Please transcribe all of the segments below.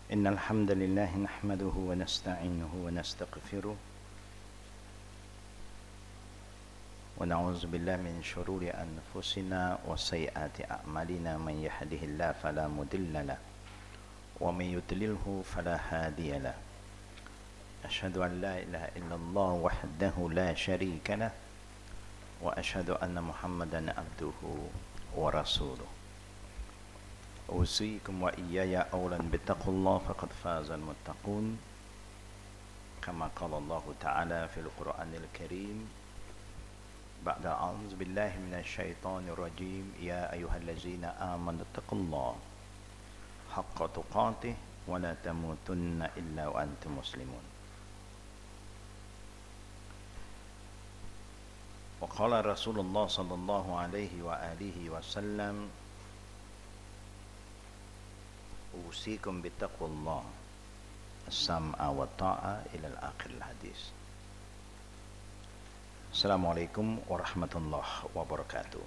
إن الحمد لله نحمده ونستعينه ونستغفره ونعوذ بالله من شرور أنفسنا وسيئات أعمالنا من يهده الله فلا مضل له ومن يضلله فلا هادي له أشهد أن لا إله إلا الله وحده لا شريك له وأشهد أن محمدا عبده ورسوله أوصيكم وإياي أولا بتقوى الله فقد فاز المتقون كما قال الله تعالى في القرآن الكريم بعد أعوذ بالله من الشيطان الرجيم يا أيها الذين آمنوا اتقوا الله حق تقاته ولا تموتن إلا وأنتم مسلمون. وقال رسول الله صلى الله عليه وآله وسلم أوصيكم بتقوى الله السمع والطاعة إلى الآخر الحديث. Assalamualaikum warahmatullahi wabarakatuh.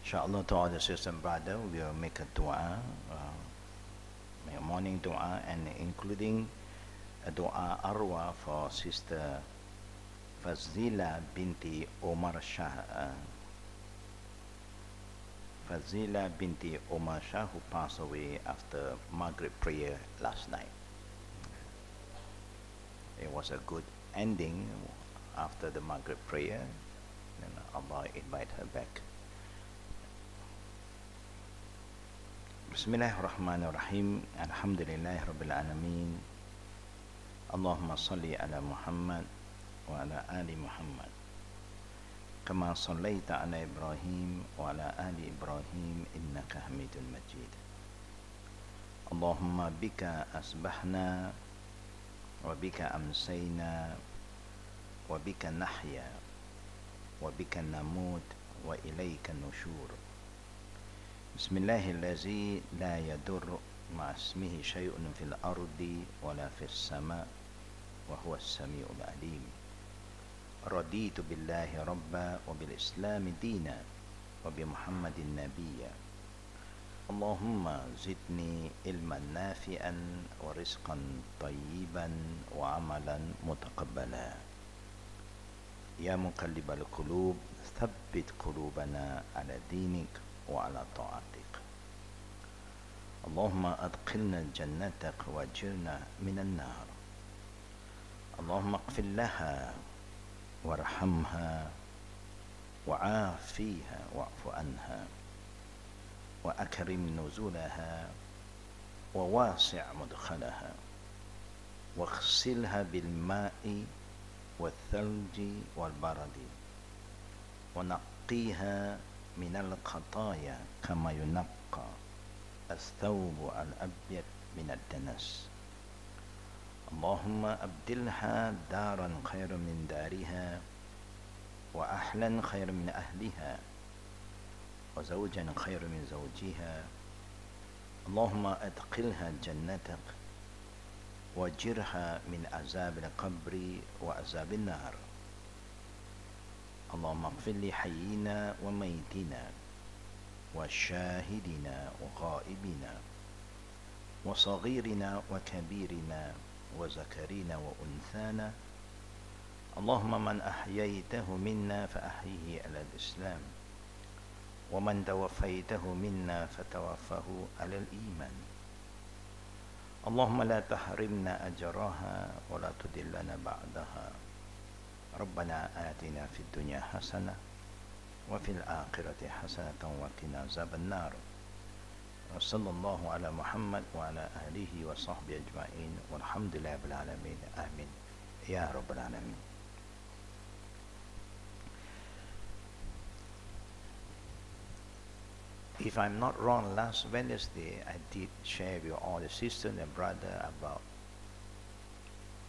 Inshallah, to all the sisters and brothers, we will make a dua, a morning dua, and including a dua arwah for Sister Fazila binti Omar Shah, Fazila binti Omar Shah, who passed away after Maghrib prayer last night. It was a good ending after the Maghrib prayer, and Allah invite her back. Bismillahirrahmanirrahim. Alhamdulillahi Rabbil Alameen. Allahumma salli ala Muhammad wa ala ali Muhammad kama sallaita ala Ibrahim wa ala ali Ibrahim innaka Hamidun Majid. Allahumma bika asbahna وبك أمسينا وبك نحيا وبك نموت وإليك النشور. بسم الله الذي لا يضر مع اسمه شيء في الأرض ولا في السماء وهو السميع العليم. رضيت بالله ربا وبالإسلام دينا وبمحمد نبيا. اللهم زدني علما نافعا ورزقا طيبا وعملا متقبلا. يا مقلب القلوب ثبت قلوبنا على دينك وعلى طاعتك. اللهم أدخلنا جنتك واجرنا من النار. اللهم اغفر لها وارحمها وعافيها واعف عنها وأكرم نزولها وواسع مدخلها واغسلها بالماء والثلج والبرد ونقيها من الخطايا كما ينقى الثوب الأبيض من الدنس. اللهم أبدلها دارا خير من دارها وأهلا خير من أهلها وزوجا خير من زوجها. اللهم أدخلها جنتك وجرها من عذاب القبر وعذاب النار. اللهم اغفر لحينا وميتنا وشاهدنا وغائبنا وصغيرنا وكبيرنا وذكرنا وأنثانا. اللهم من أحييته منا فأحيه على الإسلام ومن توفيته منا فتوفه على الإيمان. اللهم لا تحرمنا أجرها ولا تدلنا بعدها. ربنا آتنا في الدنيا حسنة وفي الآخرة حسنة وقنا عذاب النار. وصلى الله على محمد وعلى آله وصحبه أجمعين والحمد لله رب العالمين. آمين يا رب العالمين. If I'm not wrong, last Wednesday I did share with all the sisters and brothers about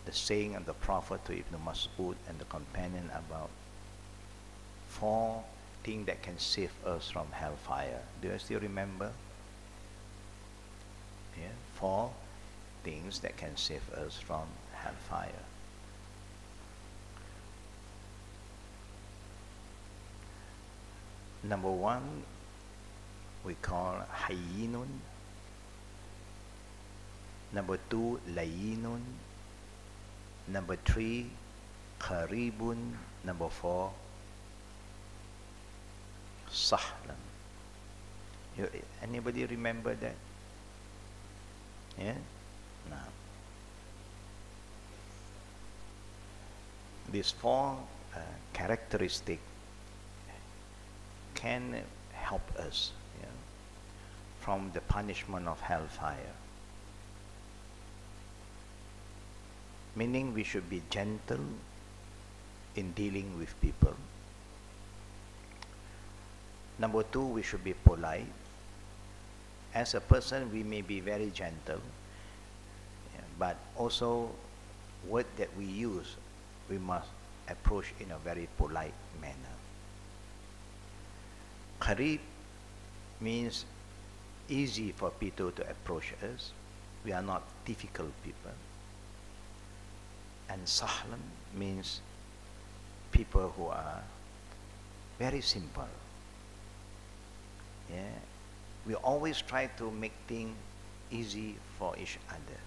the saying of the Prophet to Ibn Mas'ud and the companion about 4 things that can save us from hellfire. Do you still remember? Yeah, 4 things that can save us from hellfire. Number 1, we call hayyinun. Number 2, layinun. Number 3, qaribun. Number 4, sahlan. Anybody remember that? Yeah? Now, these 4 characteristics can help us, you know, from the punishment of hellfire. Meaning we should be gentle in dealing with people. Number 2, we should be polite. As a person, we may be very gentle, but also word that we use, we must approach in a very polite manner. Qarib means easy for people to approach us. We are not difficult people. And sahlan means people who are very simple. Yeah. We always try to make things easy for each other.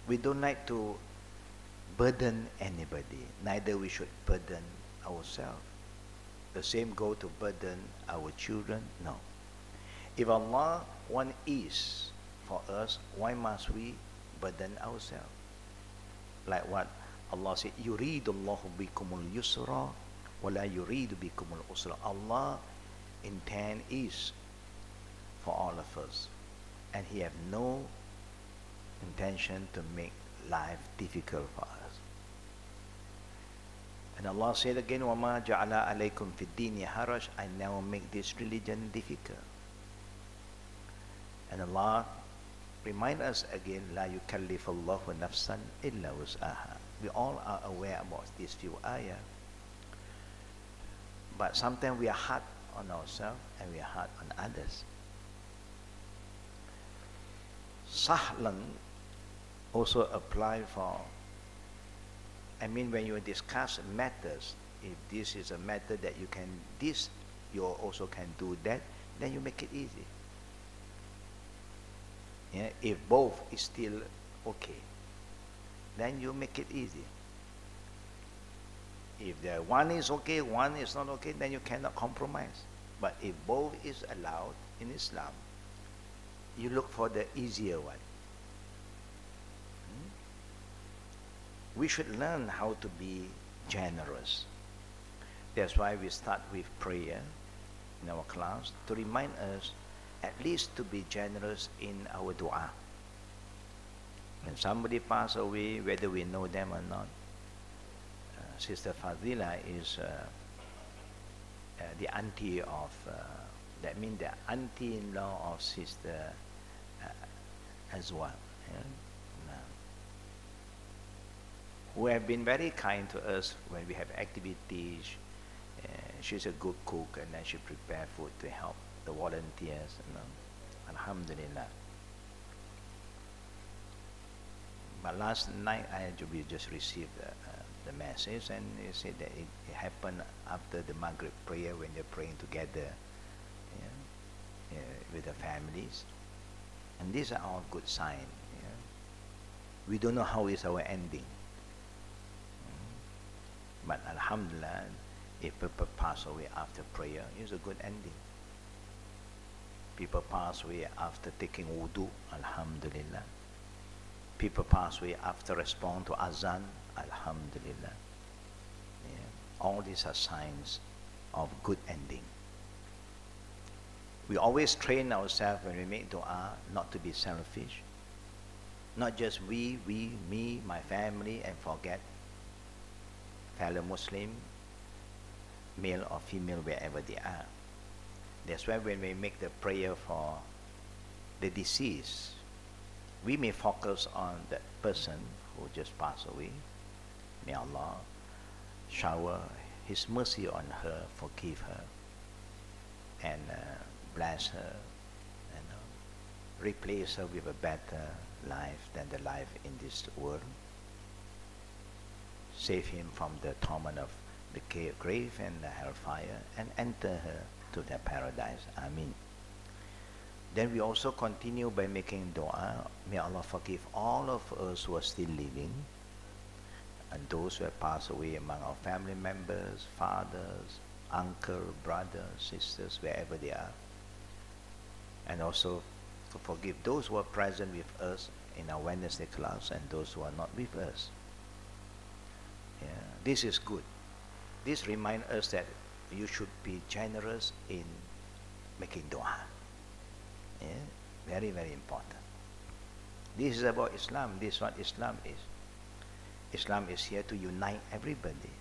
We don't like to burden anybody. Neither we should burden ourselves. The same go to burden our children. No. If Allah wants ease for us, why must we burden ourselves? Like what Allah said, يُرِيدُ اللَّهُ بِكُمُ الْيُسْرَ وَلَا يُرِيدُ بِكُمُ الْعُسْرَ. Allah intend ease for all of us, and He have no intention to make life difficult for us. And Allah said again, وَمَا جَعَلَ عَلَيْكُمْ فِي الدِّينِ حَرَجٍ. I never make this religion difficult. And Allah remind us again, لا يكلف الله نفسا إلا وسعها. We all are aware about these few ayah, but sometimes we are hard on ourselves and we are hard on others. Sahlan also apply for, I mean, when you discuss matters, if this is a matter that you can this, you also can do that, then you make it easy. Yeah, if both is still okay, then you make it easy. If the one is okay, one is not okay, then you cannot compromise. But if both is allowed in Islam, you look for the easier one. We should learn how to be generous. That's why we start with prayer in our class, to remind us at least to be generous in our dua. When somebody passes away, whether we know them or not, Sister Fadila is the auntie of, that means the auntie-in-law of Sister Azwa, who have been very kind to us when we have activities. She's a good cook, and then she prepare food to help the volunteers. Alhamdulillah. But last night we just received the message, and it said that it happened after the Maghrib prayer when they're praying together with the families. And these are all good signs. We don't know how is our ending. But Alhamdulillah, if people pass away after prayer, it's a good ending. People pass away after taking wudu, Alhamdulillah. People pass away after respond to azan, Alhamdulillah. All these are signs of good ending. We always train ourselves when we make dua not to be selfish. Not just we, me, my family, and forget fellow Muslim, male or female, wherever they are. That's why when we make the prayer for the deceased, we may focus on that person who just passed away. May Allah shower His mercy on her, forgive her, and bless her, and replace her with a better life than the life in this world. Save him from the torment of the grave and the hellfire, and enter her to the paradise. Ameen. Then we also continue by making dua. May Allah forgive all of us who are still living and those who have passed away among our family members, fathers, uncle, brothers, sisters, wherever they are. And also to forgive those who are present with us in our Wednesday class and those who are not with us. Yeah, this is good. This reminds us that you should be generous in making dua. Yeah, very, very important. This is about Islam. This is what Islam is. Islam is here to unite everybody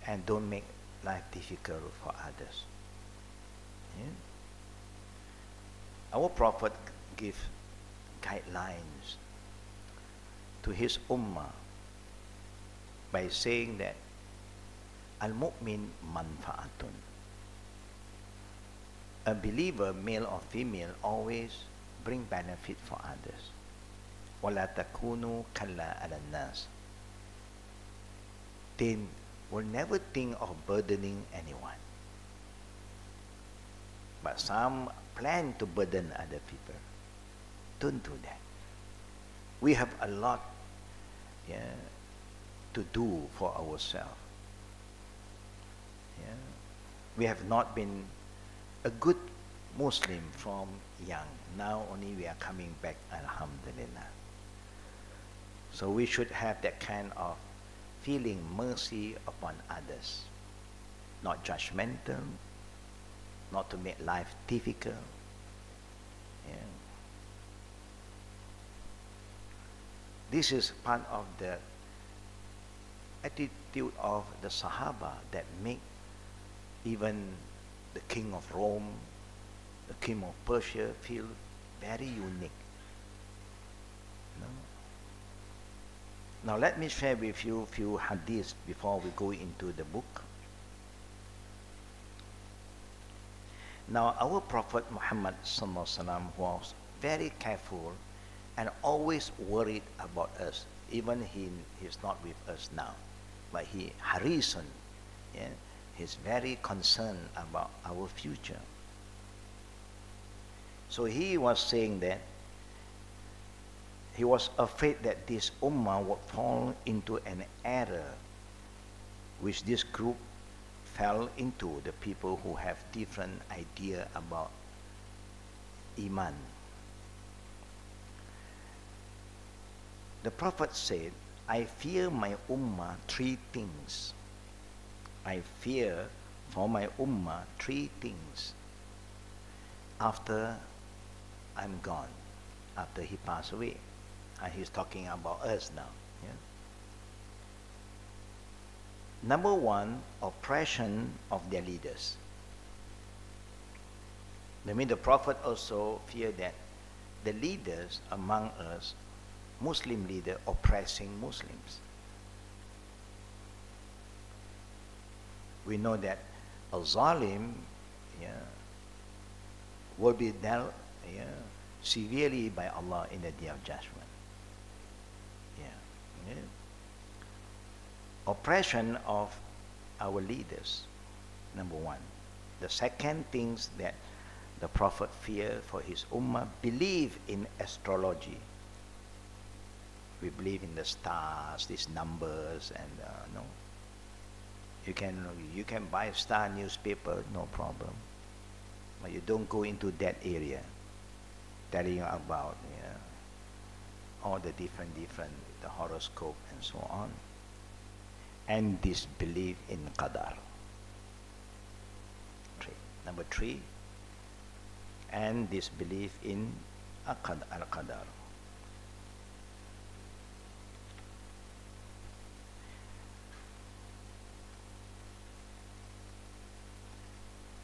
and don't make life difficult for others. Yeah? Our Prophet gives guidelines to his ummah by saying that al-mu'min manfa'atun. A believer, male or female, always bring benefit for others. وَلَا تَكُونُوا كَلَّا عَلَى النَّاسِ. They will never think of burdening anyone. But some plan to burden other people. Don't do that. We have a lot to do for ourselves. Yeah. We have not been a good Muslim from young. Now only we are coming back, alhamdulillah. So we should have that kind of feeling mercy upon others. Not judgmental, not to make life difficult. Yeah. This is part of the attitude of the Sahaba that make even the king of Rome, the king of Persia feel very unique. No? Now let me share with you a few hadiths before we go into the book. Now our Prophet Muhammad was very careful and always worried about us. Even he's not with us now, but Harisun, yeah, he's very concerned about our future. So he was saying that he was afraid that this ummah would fall into an error which this group fell into, the people who have different idea about Iman. The Prophet said, I fear my ummah three things. I fear for my ummah three things after I'm gone, after he passed away. And he's talking about us now. Yeah? Number one, oppression of their leaders. I mean, the Prophet also feared that the leaders among us, Muslim leader, oppressing Muslims. We know that a zalim will be dealt severely by Allah in the Day of Judgment. Yeah. Oppression of our leaders, number one. The second things that the Prophet feared for his ummah, believe in astrology. We believe in the stars, these numbers, and no. You can buy star newspaper, no problem. But you don't go into that area, telling you about all the different the horoscope and so on. And disbelief in Qadar. Number three, and disbelief in al-Qadar.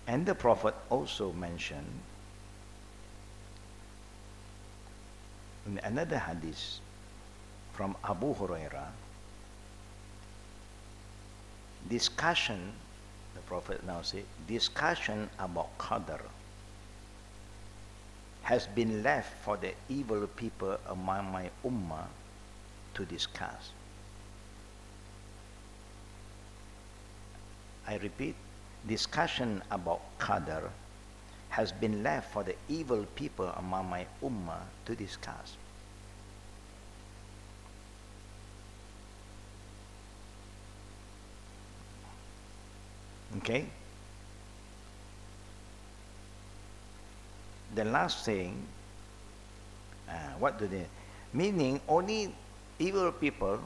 And the Prophet also mentioned in another hadith from Abu Huraira, discussion, the Prophet now says, discussion about Qadr has been left for the evil people among my ummah to discuss. I repeat, discussion about Qadr has been left for the evil people among my ummah to discuss. Okay? The last saying, what do they, meaning only evil people,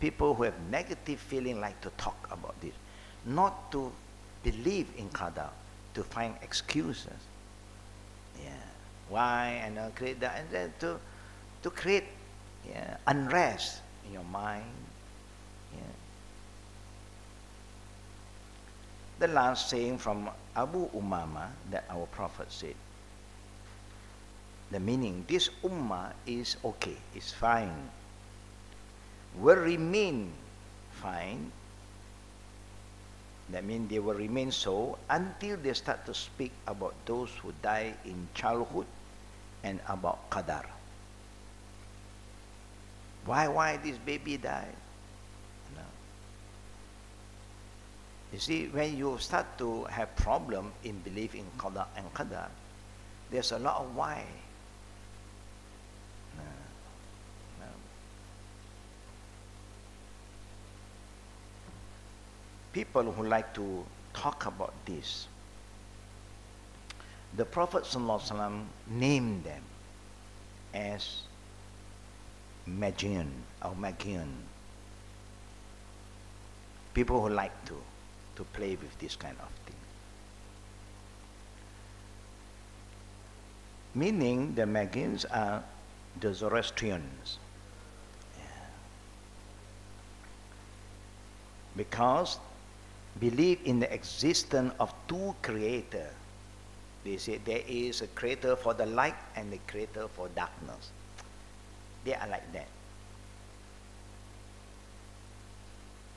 people who have negative feeling like to talk about this, not to believe in Qadar, to find excuses. Yeah. Why? And create that, and then to create unrest in your mind. Yeah. The last saying from Abu Umama that our Prophet said, the meaning, this ummah is okay, is fine, will remain fine. That means they will remain so until they start to speak about those who die in childhood and about Qadar. Why this baby died? No. You see, when you start to have problem in belief in Qadar and Qadar, there's a lot of why. No. No. People who like to talk about this, the Prophet ﷺ named them as Magian or Magian. People who like to play with this kind of thing. Meaning the Magians are the Zoroastrians. Yeah. Because believe in the existence of two creators. They say there is a creator for the light and a creator for darkness. They are like that.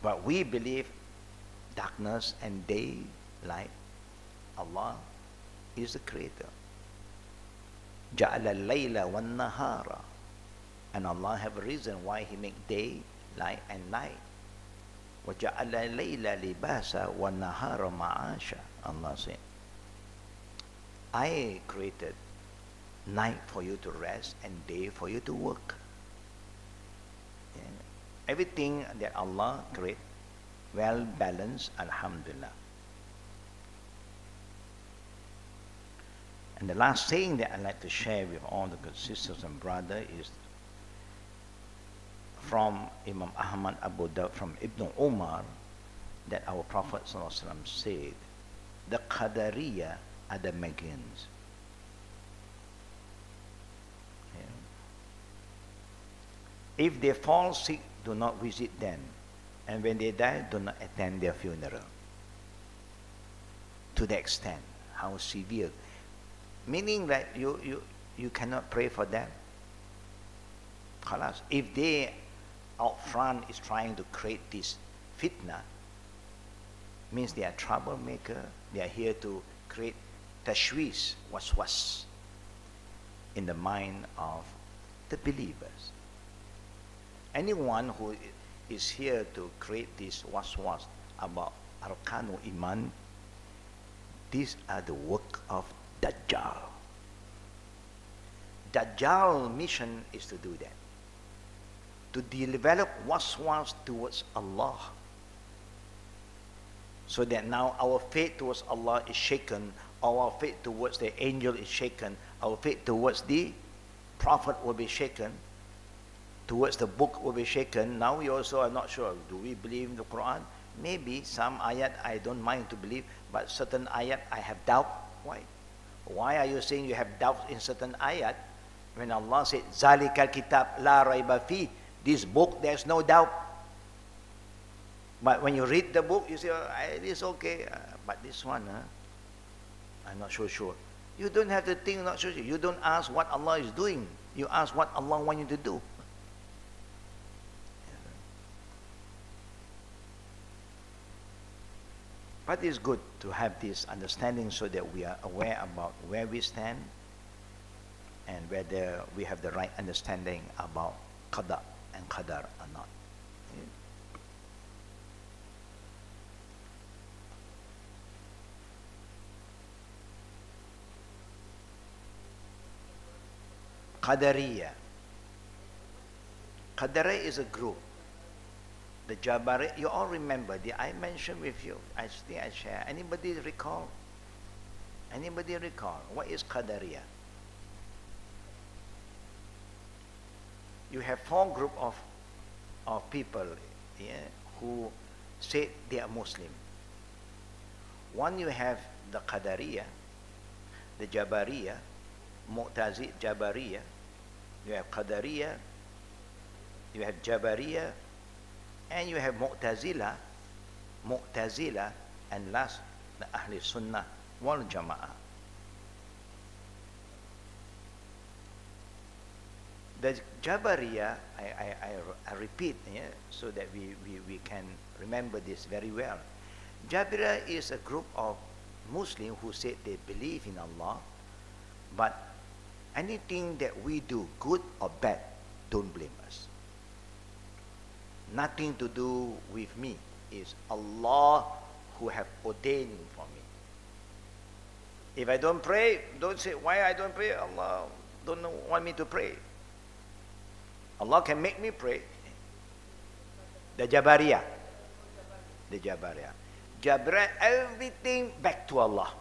But we believe darkness and day, light, Allah is the creator. Ja'ala al-layla wan-nahara. And Allah have a reason why He make day, light and night. وَجَعَلَ اللَّيْلَ لِبَاسًا وَالنَّهَارَ مَعَاشًا. Allah said, I created night for you to rest and day for you to work. Yeah. Everything that Allah create, well balanced, alhamdulillah. And the last saying that I'd like to share with all the good sisters and brothers is from Imam Ahmad Abu Dawud, from Ibn Umar, that our Prophet ﷺ said, the Qadariya are the Magians. Yeah. If they fall sick, do not visit them. And when they die, do not attend their funeral. To the extent, how severe. Meaning that you cannot pray for them. Khalas. If they out front is trying to create this fitna, means they are troublemaker. They are here to create tashwish, waswas, in the mind of the believers. Anyone who is here to create this waswas about arkanu iman, these are the work of Dajjal. Dajjal mission is to do that, to develop waswas towards Allah, so that now our faith towards Allah is shaken, our faith towards the angel is shaken, our faith towards the prophet will be shaken, towards the book will be shaken. Now we also are not sure, do we believe in the Quran? Maybe some ayat I don't mind to believe, but certain ayat I have doubt. Why? Why are you saying you have doubts in certain ayat when Allah said, Zalikal kitab la raiba fi, this book there's no doubt. But when you read the book, you say, oh, it is okay, but this one, I'm not so sure. You don't have to think, not so sure. You don't ask what Allah is doing. You ask what Allah wants you to do. But it's good to have this understanding so that we are aware about where we stand and whether we have the right understanding about Qada and Qadar or not. Qadariya. Qadar is a group. The Jabari, you all remember, I mentioned with you, I think I share. Anybody recall? Anybody recall? What is Qadariya? You have 4 group of people, yeah, who say they are Muslim. One, you have the Qadariya, the Jabariya, Mu'tazili, Jabariya. You have Qadariya, you have Jabariya, and you have Mu'tazila, and last, the Ahli Sunnah wal Jama'ah. The Jabariya, I repeat, yeah, so that we can remember this very well. Jabariya is a group of Muslims who say they believe in Allah, but anything that we do, good or bad, don't blame us. Nothing to do with me. It's Allah who have ordained for me. If I don't pray, don't say, why I don't pray? Allah don't want me to pray. Allah can make me pray. The Jabariya. The Jabariya. Jabariya, everything back to Allah.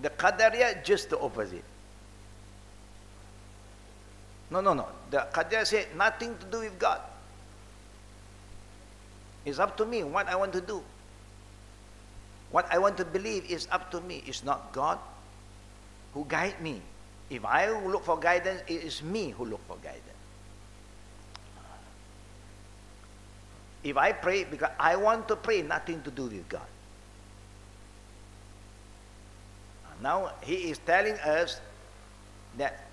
The Qadariya, just the opposite. No. The Qadariya say nothing to do with God. It's up to me what I want to do. What I want to believe is up to me. It's not God who guide me. If I look for guidance, it is me who look for guidance. If I pray because I want to pray, nothing to do with God. Now he is telling us that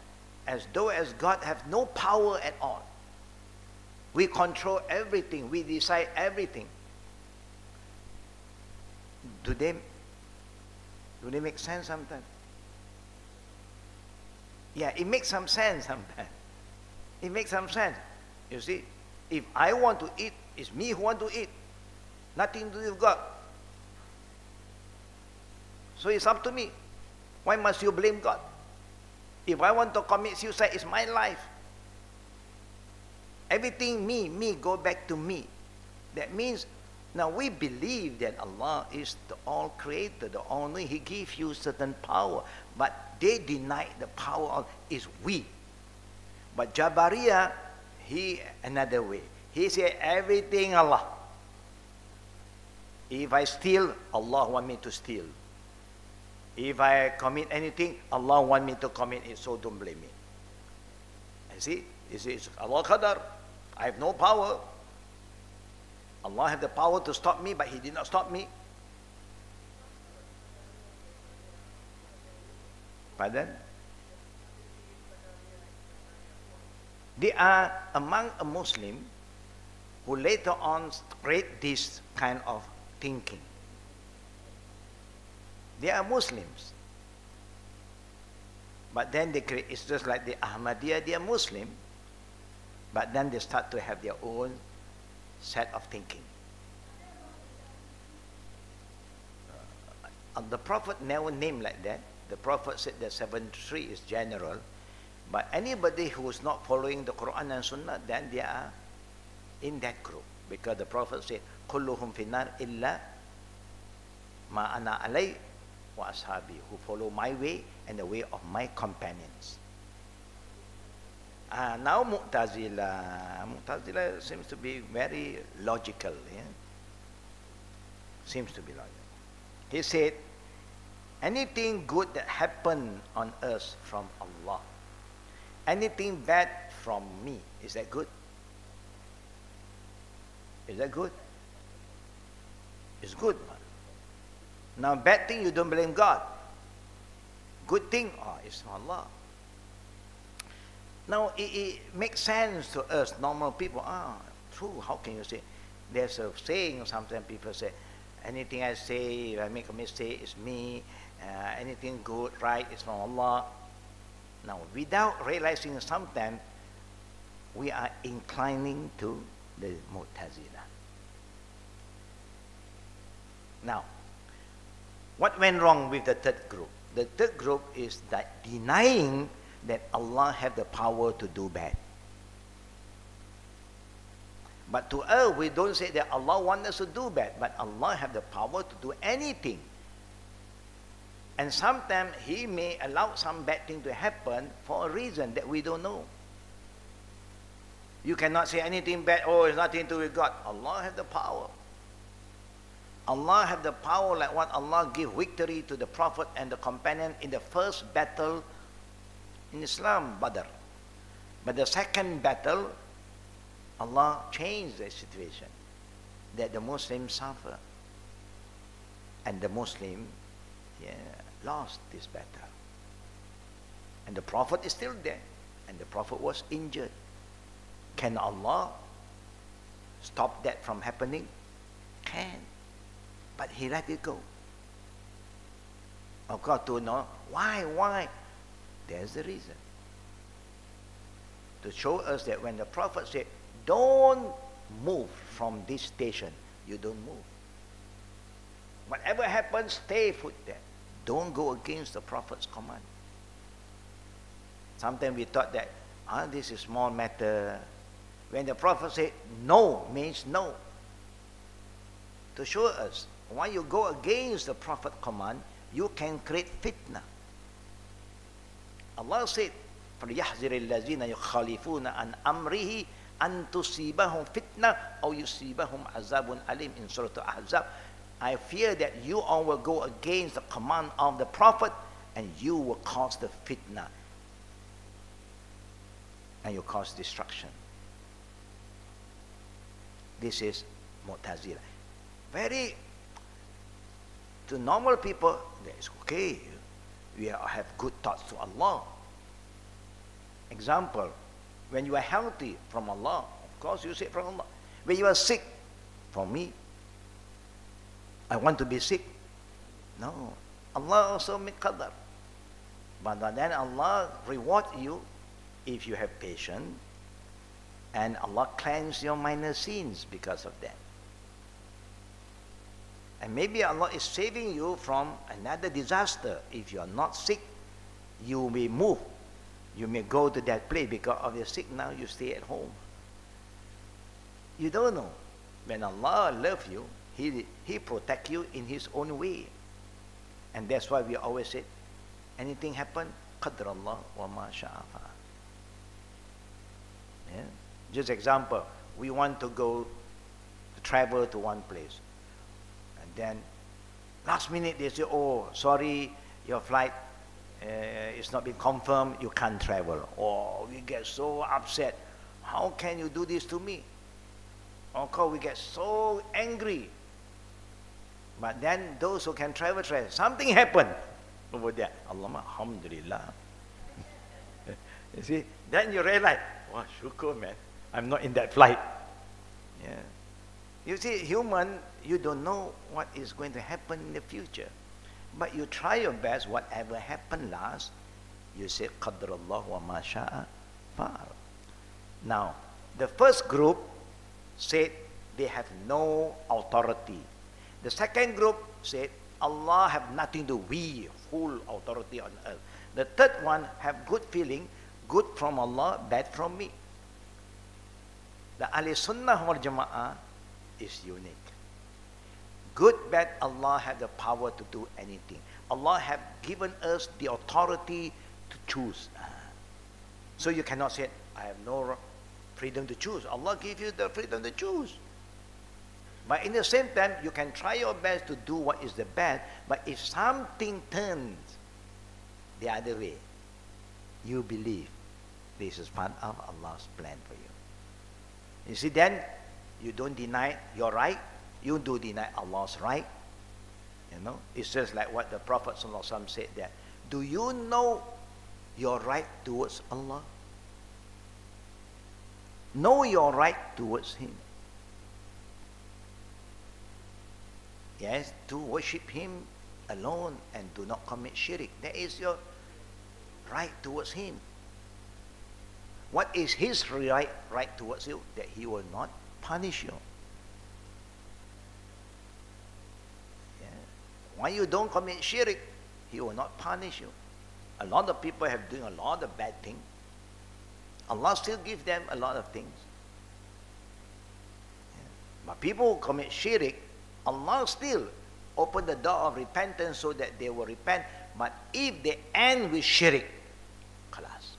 as though as God have no power at all. We control everything. We decide everything. Do they make sense sometimes? Yeah, it makes some sense sometimes. It makes some sense. You see, if I want to eat, it's me who want to eat. Nothing to do with God. So it's up to me. Why must you blame God? If I want to commit suicide, it's my life. Everything me, go back to me. That means now we believe that Allah is the all creator, the all knowing. He gives you certain power, but they deny the power of is we. But Jabariya, he another way. He said everything Allah. If I steal, Allah want me to steal. If I commit anything, Allah want me to commit it, so don't blame me. You see, it's Allah Qadar. I have no power. Allah have the power to stop me, but He did not stop me. Pardon? They are among a Muslim who later on spread this kind of thinking. They are Muslims. But then they create, it's just like the Ahmadiyya, they are Muslim. But then they start to have their own set of thinking. The Prophet never named like that. The Prophet said that 73 is general. But anybody who is not following the Quran and Sunnah, then they are in that group. Because the Prophet said, كُلُّهُمْ فِي النَّارِ إِلَّا مَا أَنَا عَلَيْهِ وَأَصْحَابِي, who follow my way and the way of my companions. Now Mu'tazila seems to be very logical. Yeah? Seems to be logical. He said, anything good that happened on earth from Allah, anything bad from me, is that good? Is that good? It's good. Now bad thing, you don't blame God. Good thing, it's from Allah. Now it makes sense to us normal people. True, how can you say? There's a saying, sometimes people say, anything I say, if I make a mistake, it's me. Anything good, right, it's from Allah. Now, without realizing, sometimes we are inclining to the Mu'tazila. Now, what went wrong with the third group? The third group is that denying that Allah have the power to do bad. But to us, we don't say that Allah wants us to do bad, but Allah have the power to do anything. And sometimes He may allow some bad thing to happen for a reason that we don't know. You cannot say anything bad, oh, it's nothing to do with God. Allah has the power. Allah have the power, like what Allah gave victory to the Prophet and the companion in the first battle in Islam, Qadr. But the second battle, Allah changed the situation, that the Muslims suffer. And the Muslim lost this battle. And the Prophet is still there. And the Prophet was injured. Can Allah stop that from happening? Can. But He let it go. Of course, to know why? There's the reason. To show us that when the Prophet said, don't move from this station, you don't move. Whatever happens, stay put there. Don't go against the Prophet's command. Sometimes we thought that, this is small matter. When the Prophet said no, means no. To show us, when you go against the Prophet's command, you can create fitna. Allah said, فَلْيَحْذِرِ الَّذِينَ يُخَالِفُونَ عَنْ أَمْرِهِ أَن تُصِيبَهُمْ فِتْنَةٌ أَوْ يُصِيبَهُمْ عَذَابٌ أَلِيمٌ in Surah Al-Ahzab. I fear that you all will go against the command of the Prophet and you will cause the fitna. And you cause destruction. This is Mu'tazila. To normal people, it's okay. We have good thoughts to Allah. Example, when you are healthy from Allah, of course you say from Allah. When you are sick, from me, I want to be sick. No. Allah also make Qadar. But then Allah reward you if you have patience, and Allah cleanse your minor sins because of that. And maybe Allah is saving you from another disaster. If you are not sick, you may move. You may go to that place because of your sick now, you stay at home. You don't know. When Allah loves you, He protects you in His own way. And that's why we always say, anything happen, Qadr Allah wa ma sha'a fa'al. Just example, we want to go to travel to one place. And then last minute they say, oh, sorry, your flight is not been confirmed, you can't travel. Oh, we get so upset. How can you do this to me? Of course, we get so angry. But then those who can travel. Something happened over there. Allahumma alhamdulillah. You see, then you realize, wow, shukr, man, I'm not in that flight. Yeah. You see, human, you don't know what is going to happen in the future. But you try your best, whatever happened last, you say, Qadr Allah wa ma sha'a fa'al. Now, the first group said they have no authority. The second group said, Allah have nothing to do, we full authority on earth. The third one have good feeling, good from Allah, bad from me. The Ahli Sunnah wal Jama'ah is unique. Good, bad, Allah have the power to do anything. Allah have given us the authority to choose. So you cannot say, I have no freedom to choose. Allah gave you the freedom to choose. But in the same time, you can try your best to do what is the best, but if something turns the other way, you believe this is part of Allah's plan for you. You see, then you don't deny your right, you do deny Allah's right. You know, it's just like what the Prophet ﷺ said there. Do you know your right towards Allah? Know your right towards Him. Yes, to worship Him alone and do not commit shirk. That is your right towards Him. What is His right towards you? That He will not punish you. Yeah. When you don't commit shirk, He will not punish you. A lot of people have doing a lot of bad things. Allah still gives them a lot of things. But people who commit shirk, Allah still open the door of repentance so that they will repent. But if they end with shirk, khalas.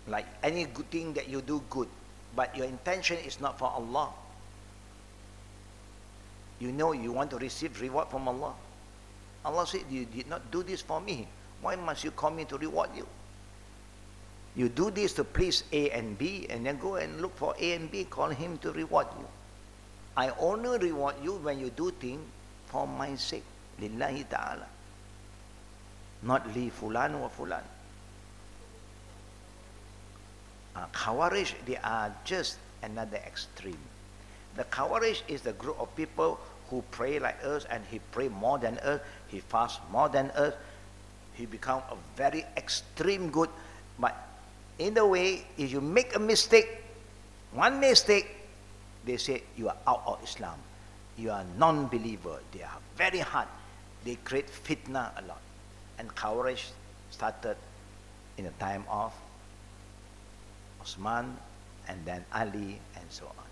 Like any good thing that you do good, but your intention is not for Allah. You know you want to receive reward from Allah. Allah said, you did not do this for me. Why must you call me to reward you? You do this to please A and B, and then go and look for A and B, call him to reward you. I only reward you when you do things for my sake. Lillahi ta'ala. Not li fulan wa fulan. Khawarij, they are just another extreme. The Khawarij is the group of people who pray like us, and he pray more than us, he fast more than us, he become a very extreme good. But in the way, if you make a mistake, one mistake, they say you are out of Islam. You are non-believer. They are very hard. They create fitna a lot. And Khawarij started in the time of Osman and then Ali and so on.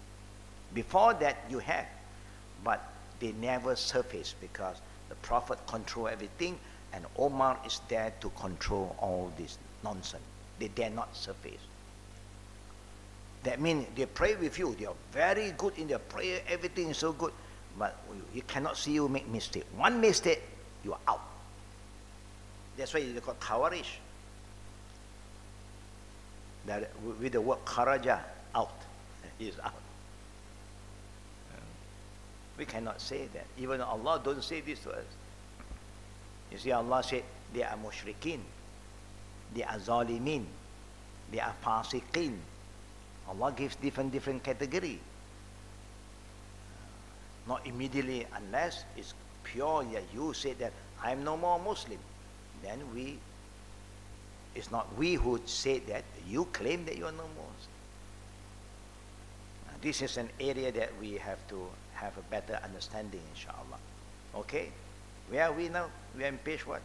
Before that you had, but they never surfaced because the Prophet controlled everything and Omar is there to control all this nonsense. They dare not surface. That means they pray with you. They are very good in their prayer. Everything is so good. But you cannot see you make mistake. One mistake, you are out. That's why they call Khawarij. That with the word kharaja, out. He is out. We cannot say that. Even Allah don't say this to us. You see, Allah said they are mushrikeen. They are zalimin. They are fasiqeen. Allah gives different category. Not immediately, unless it's pure that you say that I am no more Muslim. Then it's not we who say that, you claim that you are no more Muslim. This is an area that we have to have a better understanding, inshallah. Okay? Where are we now? We are on page what?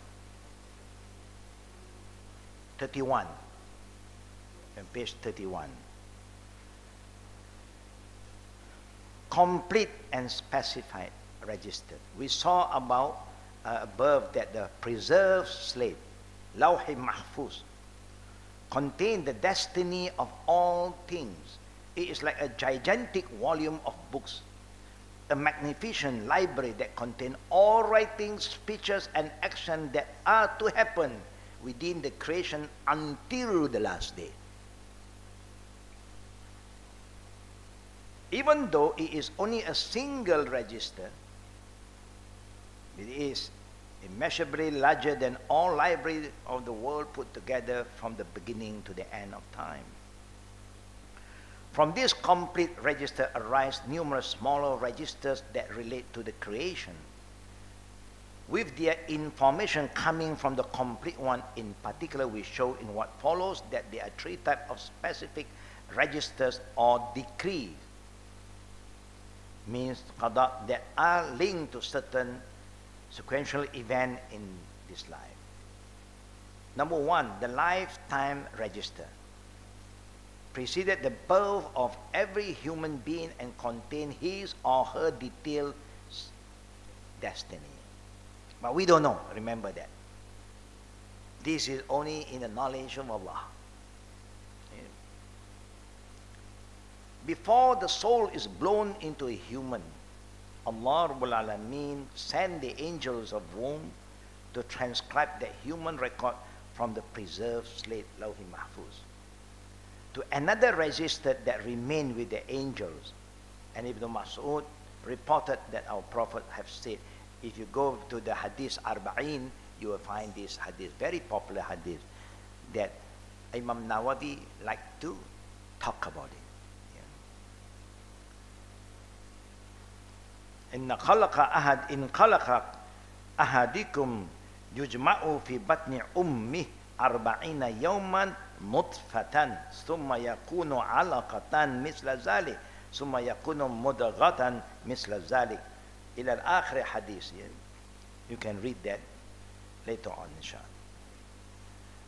31. On page 31. Complete and specified register. We saw about above that the preserved slate, Lawh Mahfuz, contain the destiny of all things. It is like a gigantic volume of books, a magnificent library that contains all writings, speeches, and actions that are to happen within the creation until the last day. Even though it is only a single register, it is immeasurably larger than all libraries of the world put together from the beginning to the end of time. From this complete register arise numerous smaller registers that relate to the creation, with their information coming from the complete one. In particular, we show in what follows that there are three types of specific registers or decrees, means Qada, that are linked to certain sequential event in this life. Number one, the lifetime register preceded the birth of every human being and contain his or her detailed destiny. But we don't know, remember that. This is only in the knowledge of Allah. Before the soul is blown into a human, Allah Rabbul Alameen sent the angels of womb to transcribe the human record from the preserved slate Lawh Mahfuz to another register that remained with the angels. And Ibn Mas'ud reported that our Prophet have said, if you go to the Hadith Arba'in, you will find this hadith, very popular hadith, that Imam Nawawi liked to talk about it. إن خلق أحدكم يجمع في بطن أمه 40 يوما نطفة ثم يكون علقة مثل ذلك ثم يكون مضغة مثل ذلك إلى الآخر حديث. You can read that later on, inshallah.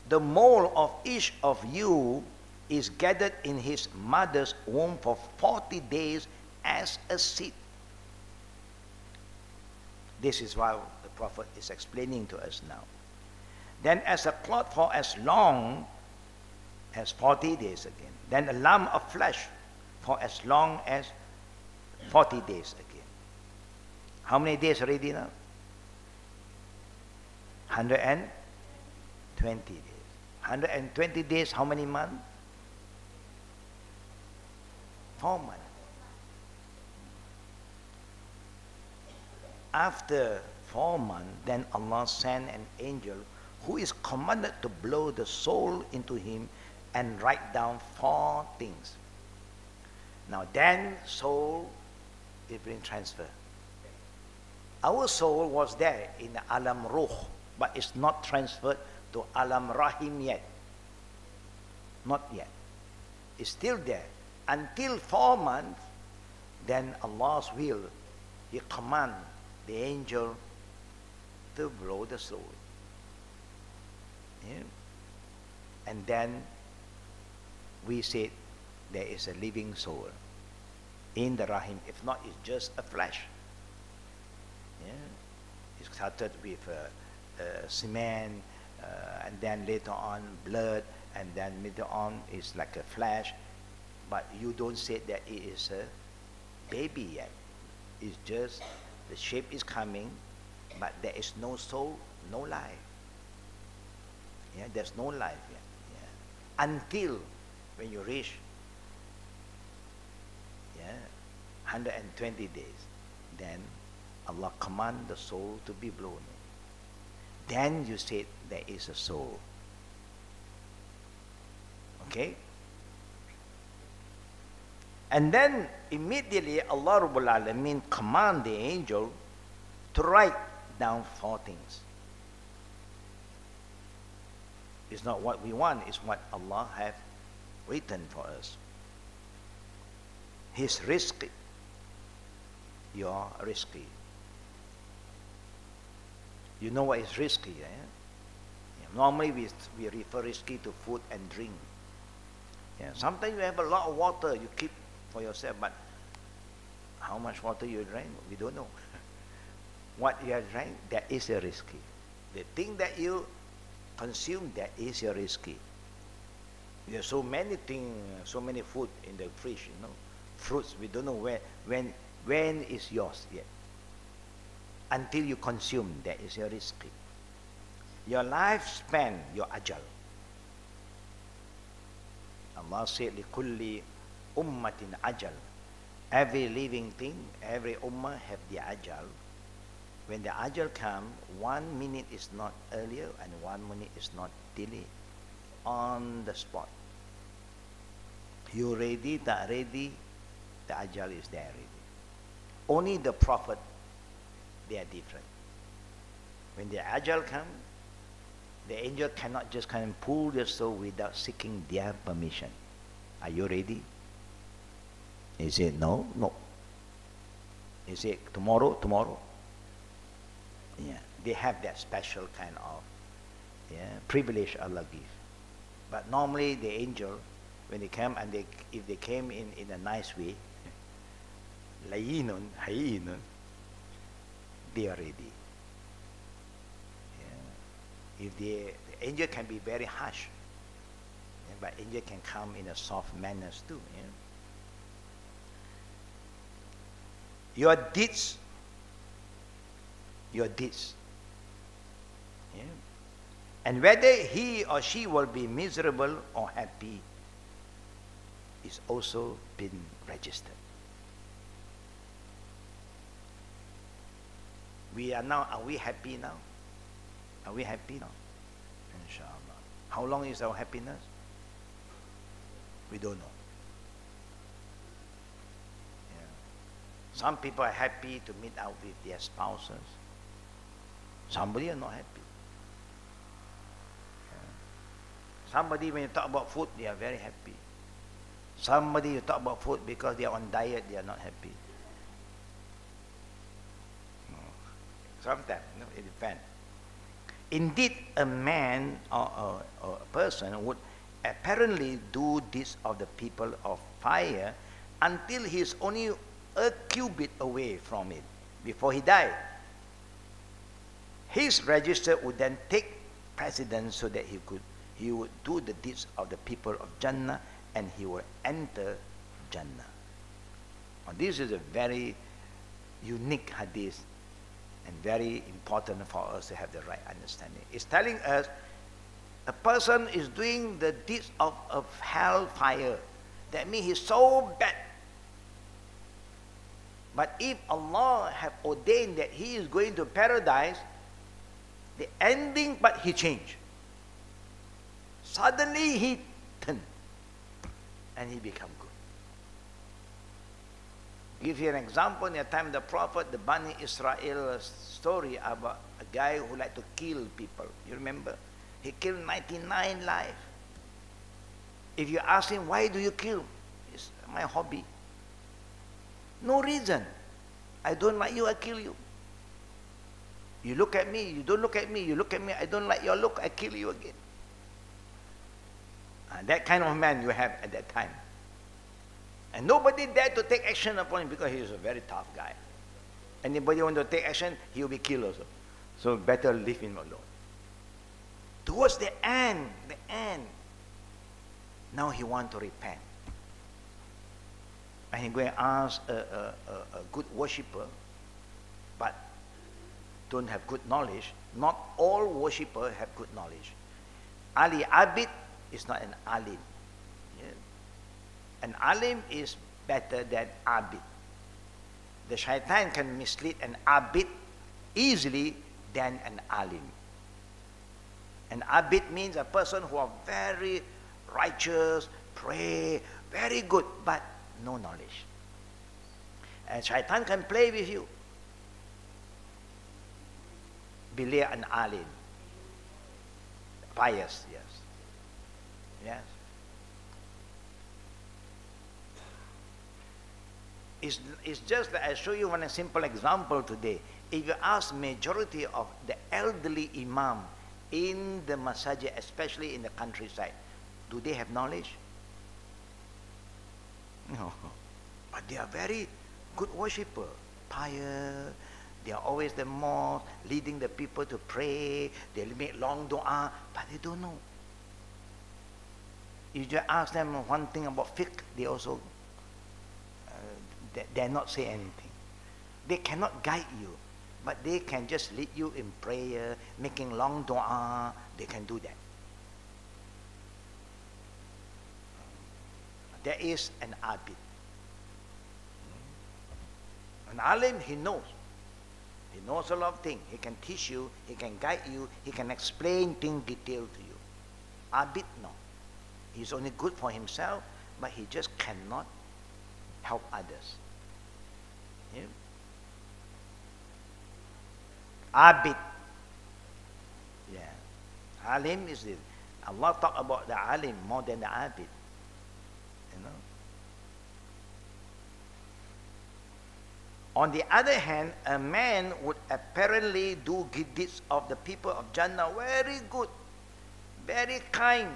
The mole of each of you is gathered in his mother's womb for 40 days as a seed. This is what the Prophet is explaining to us now. Then as a cloth for as long as 40 days again. Then a lump of flesh for as long as 40 days again. How many days already now? 120 days. 120 days, how many months? 4 months. After 4 months, then Allah sent an angel who is commanded to blow the soul into him and write down 4 things. Now then soul is being transferred. Our soul was there in the Alam Ruh, but it's not transferred to Alam Rahim yet. Not yet. It's still there. Until 4 months, then Allah's will, He command the angel to blow the soul. Yeah. And then we said there is a living soul in the Rahim. If not, it's just a flesh. Yeah. It started with cement, and then later on blood, and then later on it's like a flesh. But you don't say that it is a baby yet. It's just the shape is coming, but there is no soul, no life. Yeah, there's no life yet. Yeah. Until when you reach 120 days, then Allah command the soul to be blown. Then you say there is a soul. Okay? And then immediately Allah Rabbul Alameen command the angel to write down 4 things. It's not what we want, it's what Allah have written for us. His rizq, your rizq. You know what is rizq, eh? Normally we refer rizq to food and drink. Yeah. Sometimes you have a lot of water you keep for yourself, but how much water you drink, we don't know. What you have drank, that is your rizq. The thing that you consume, that is your rizq. There are so many things, so many food in the fridge, you know. Fruits, we don't know when is yours yet. Until you consume, that is your rizq. Your lifespan, your ajal. Allah said, لِكُلِّ ummatin ajal. Every living thing, every ummah have the ajal. When the ajal come, 1 minute is not earlier and 1 minute is not delayed. On the spot. You ready, tak ready, the ajal is there ready. Only the Prophet, they are different. When the ajal come, the angel cannot just come and pull the soul without seeking their permission. Are you ready? He said, no, no. He said, tomorrow, tomorrow. Yeah, they have that special kind of privilege Allah gives. But normally the angel, when they come and if they came in a nice way, layinun, hayinun, they are ready. Yeah. If the angel can be very harsh, but angel can come in a soft manners too. Yeah. Your deeds. Yeah. And whether he or she will be miserable or happy is also been registered. Are we happy now? Are we happy now? Inshallah. How long is our happiness? We don't know. Yeah. Some people are happy to meet out with their spouses. Somebody are not happy. Yeah. Somebody, when you talk about food, they are very happy. Somebody, you talk about food because they are on diet, they are not happy. sometimes. You know, it depends. Indeed, a man or a person would apparently do this of the people of fire until he is only a cubit away from it before he died. His register would then take precedence so that he would do the deeds of the people of Jannah and he will enter Jannah. Now, this is a very unique hadith and very important for us to have the right understanding. It's telling us a person is doing the deeds of hellfire. That means he's so bad. But if Allah have ordained that he is going to paradise, the ending, but he changed. Suddenly he turned and he become good. Give you an example. In the time of the Prophet, the Bani Israel story about a guy who liked to kill people. You remember? He killed 99 lives. If you ask him, why do you kill? It's my hobby. No reason. I don't like you, I kill you. You look at me, you don't look at me. You look at me, I don't like your look, I kill you again. That kind of man you have at that time. And nobody dared to take action upon him because he was a very tough guy. Anybody want to take action, he will be killed also. So better leave him alone. Towards the end, now he wants to repent. And he go and ask a good worshipper, but don't have good knowledge. Not all worshippers have good knowledge. Ali Abid is not an alim. Yeah. An alim is better than abid. The shaitan can mislead an abid easily than an alim. An abid means a person who are very righteous, pray, very good, but no knowledge. And shaitan can play with you. Believe an alim. Pious, yes. Yes. It's just that I show you one simple example today. If you ask majority of the elderly imam in the masajid, especially in the countryside, do they have knowledge? No. But they are very good worshipper, pious. They are always the mosque, leading the people to pray. They make long dua, but they don't know. You just ask them one thing about fiqh, they also dare not say anything. They cannot guide you, but they can just lead you in prayer, making long dua. They can do that. There is an abid. An alim, he knows. He knows a lot of things. He can teach you, he can guide you, he can explain things detailed to you. Abid, no. He's only good for himself, but he just cannot help others. Yeah? Abid. Yeah. Alim is it. Allah talk about the alim more than the abid. You know? On the other hand, a man would apparently do good deeds of the people of Jannah very good, very kind,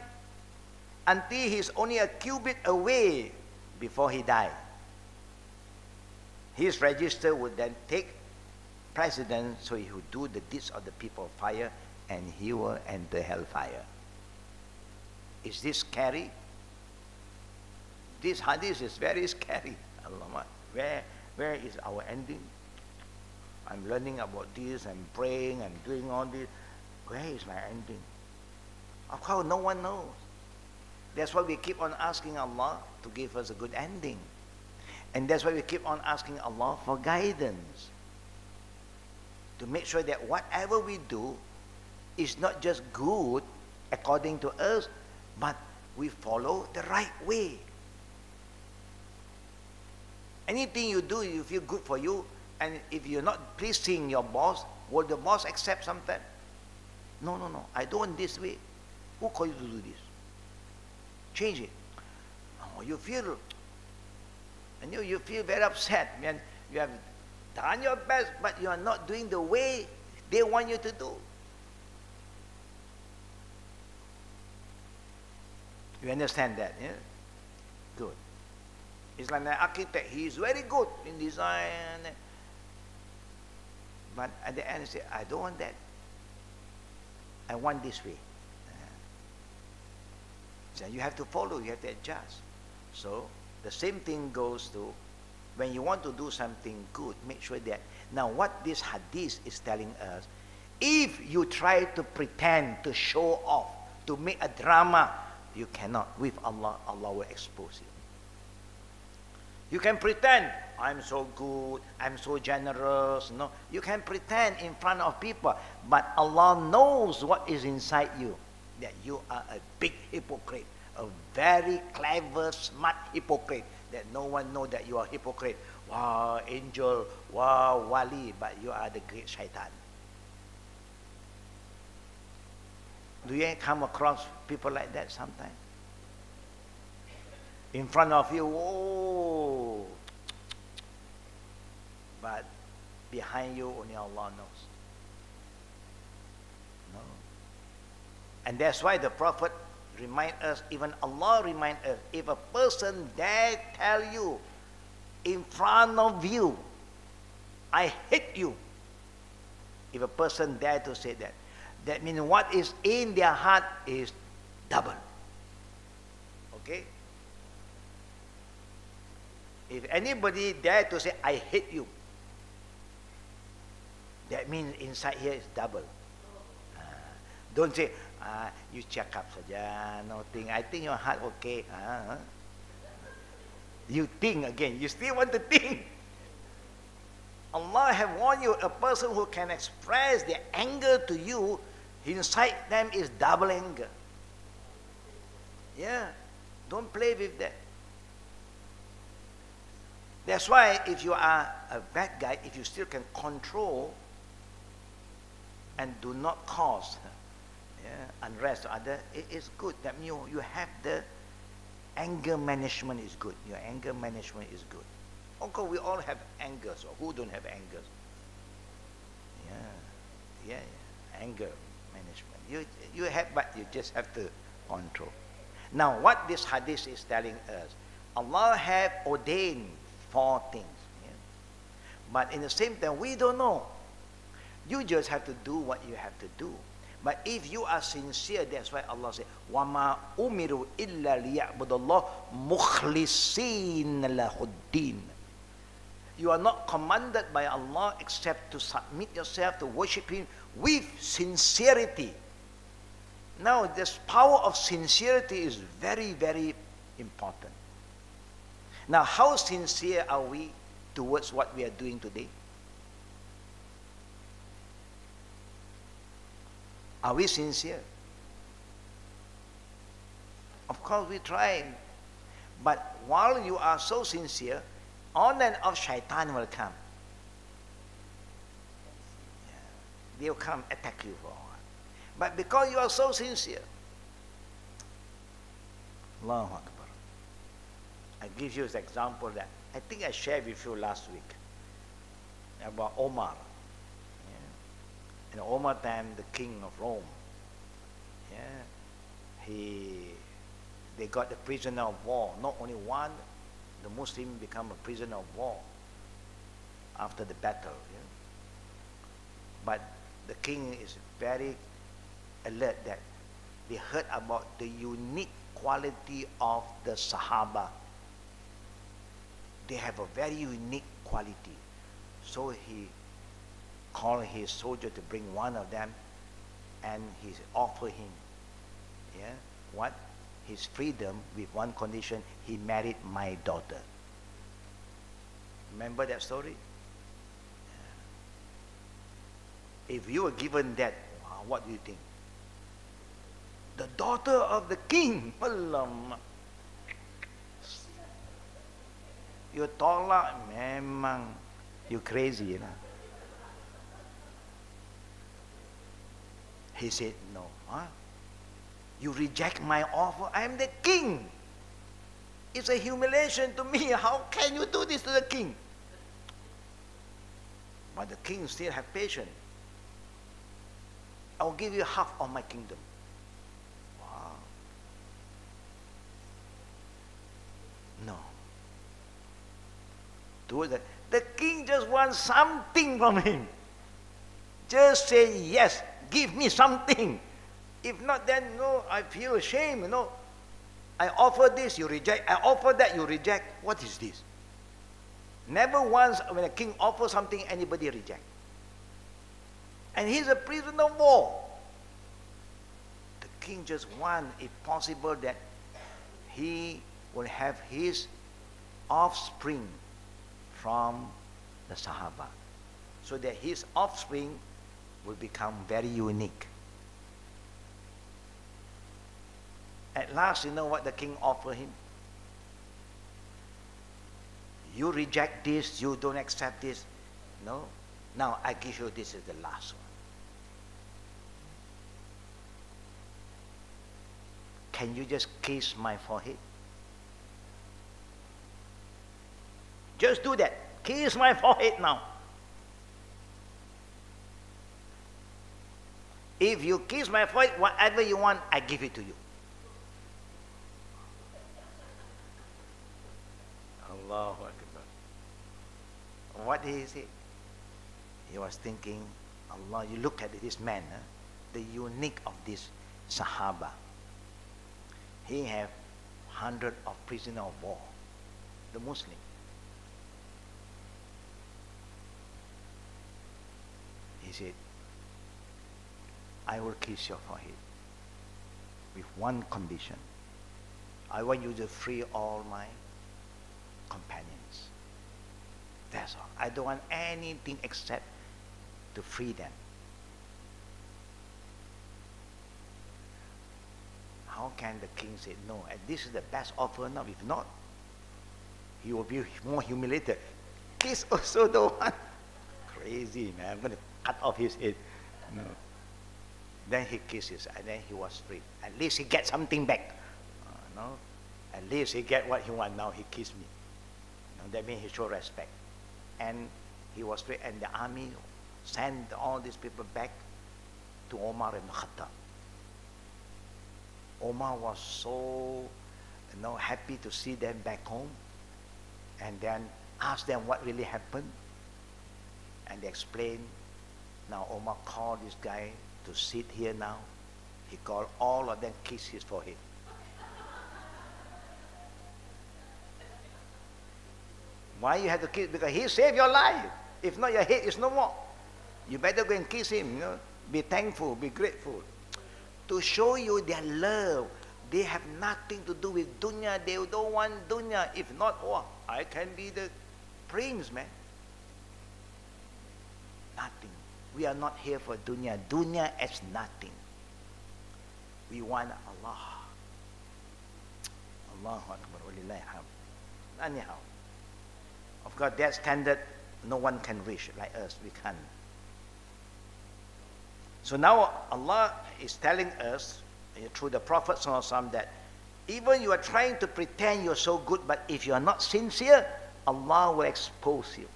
until he's only a cubit away before he died. His register would then take precedence, so he would do the deeds of the people of fire and he will enter hellfire. Is this scary? This hadith is very scary. Allah, where is our ending? I'm learning about this, I'm praying, I'm doing all this. Where is my ending? Of course, no one knows. That's why we keep on asking Allah to give us a good ending. And that's why we keep on asking Allah for guidance. To make sure that whatever we do is not just good according to us, but we follow the right way. Anything you do, you feel good for you, and if you're not pleasing your boss, will the boss accept something? No, I don't want this way. Who called you to do this? Change it. Oh, you feel, and you feel very upset. Man, you have done your best, but you are not doing the way they want you to do. You understand that? Yeah? Good. It's like an architect. He is very good in design. But at the end, he said, I don't want that. I want this way. So you have to follow, you have to adjust. So the same thing goes to when you want to do something good, make sure that, now what this hadith is telling us, if you try to pretend, to show off, to make a drama, you cannot. With Allah, Allah will expose you. You can pretend, I'm so good, I'm so generous. No, you can pretend in front of people, but Allah knows what is inside you, that you are a big hypocrite, a very clever, smart hypocrite, that no one knows that you are a hypocrite. Wow, angel, wow, wali, but you are the great shaitan. Do you come across people like that sometimes? In front of you, oh, but behind you only Allah knows. No. And that's why the Prophet remind us, even Allah remind us, if a person dare tell you in front of you, I hate you. If a person dare to say that, that means what is in their heart is double. Okay? If anybody dare to say, I hate you, that means inside here is double. Don't say, you check up saja, nothing. I think your heart okay. You think again. You still want to think. Allah have warned you, a person who can express their anger to you, inside them is double anger. Yeah. Don't play with that. That's why if you are a bad guy, if you still can control and do not cause unrest to others, it is good. That means you have the anger management is good. Your anger management is good. Of course, we all have angers. Or who don't have angers? Yeah. Anger management. You have, but you just have to control. Now, what this hadith is telling us, Allah have ordained 4 things. Yeah? But in the same time, we don't know. You just have to do what you have to do. But if you are sincere, that's why Allah said, وَمَا أُمِرُوا إِلَّا لِيَعْبُدَ اللَّهِ مُخْلِصِينَ لَهُ الدِّينَ. You are not commanded by Allah except to submit yourself to worship Him with sincerity. Now, this power of sincerity is very, very important. Now, how sincere are we towards what we are doing today? Are we sincere? Of course, we try. But while you are so sincere, on and off shaitan will come. Yeah. They'll come attack you for a while. But because you are so sincere, Allahu Akbar. I give you an example that I think I shared with you last week about Omar. In Omar time, the king of Rome, they got the prisoner of war. Not only one, the Muslim become a prisoner of war after the battle. Yeah? But the king is very alert that they heard about the unique quality of the Sahaba. They have a very unique quality. So he called his soldier to bring one of them, and he offered him, what? His freedom with one condition: he married my daughter. Remember that story? If you were given that, what do you think? The daughter of the king. You tolak, memang you crazy, lah. He said, no. Huh? You reject my offer? I am the king. It's a humiliation to me. How can you do this to the king? But the king still have patience. I'll give you half of my kingdom. Wow. No. The king just wants something from him. Just say, yes, give me something. If not, then no, I feel ashamed, you know. I offer this, you reject. I offer that, you reject. What is this? Never once when a king offers something, anybody reject. And he's a prisoner of war. The king just wants, if possible, that he will have his offspring from the Sahaba, so that his offspring will become very unique. At last, you know what the king offered him? You reject this, you don't accept this. No. Now I give you, this is the last one. Can you just kiss my forehead? Just do that. Kiss my forehead now. If you kiss my forehead, whatever you want, I give it to you. Allahu Akbar. What did he say? He was thinking, Allah, you look at this man, huh? The unique of this Sahaba. He have 100 of prisoner of war, the Muslim. He said, I will kiss your forehead with one condition. I want you to free all my companions. That's all. I don't want anything except to free them. How can the king say no? And this is the best offer now. If not, he will be more humiliated. Kiss also the one. Crazy, man. I'm going to cut off his head. No. Then he kisses, and then he was free. At least he gets something back. No? At least he get what he want. Now he kissed me. No, that means he showed respect. And he was free, and the army sent all these people back to Omar ibn Khattab. Omar was so, happy to see them back home, and then asked them what really happened, and they explained. Now Omar called this guy to sit here now. He called all of them, kiss his forehead. Why you have to kiss? Because he saved your life. If not, your head is no more. You better go and kiss him. Be thankful, be grateful. To show you their love. They have nothing to do with dunya. They don't want dunya. If not, I can be the prince, man. Nothing. We are not here for dunya. Dunya is nothing. We want Allah. Allahu Akbar. Walillahi hamd. Anyhow, of course, that standard no one can reach like us. We can't. So now Allah is telling us through the Prophet ﷺ that even you are trying to pretend you're so good, but if you are not sincere, Allah will expose you.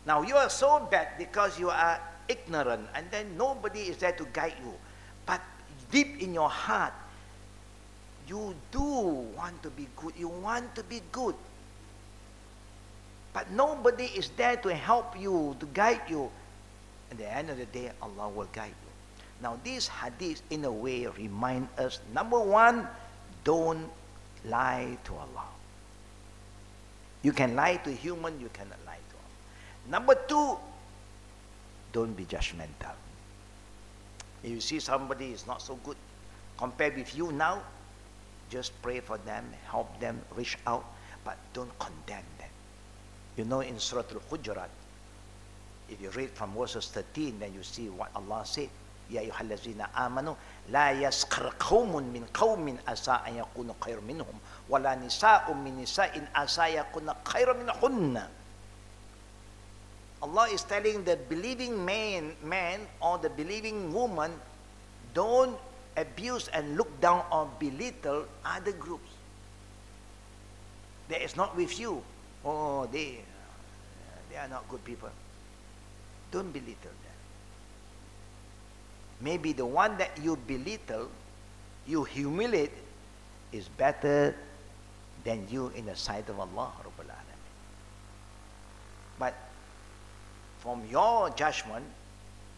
Now you are so bad because you are ignorant, and then nobody is there to guide you. But deep in your heart, you do want to be good. You want to be good. But nobody is there to help you, to guide you. At the end of the day, Allah will guide you. Now these hadiths, in a way, remind us, number one, don't lie to Allah. You can lie to human, you cannot lie to Allah. Number two, don't be judgmental. If you see somebody is not so good compared with you now, just pray for them, help them, reach out, but don't condemn them. You know, in Surah Al-Hujurat, if you read from verses 13, then you see what Allah said. Ya ayyuhallazina amanu la yaskhar qaumun min qaumin asa an yakunu khayran minhum wala nisa'un min nisa'in asa yakuna khayran minhunna. Allah is telling the believing man or the believing woman, don't abuse and look down or belittle other groups. That is not with you. Oh, they are not good people. Don't belittle them. maybe the one that you belittle, you humiliate, is better than you in the sight of Allah Rabbul Alamin. But from your judgment,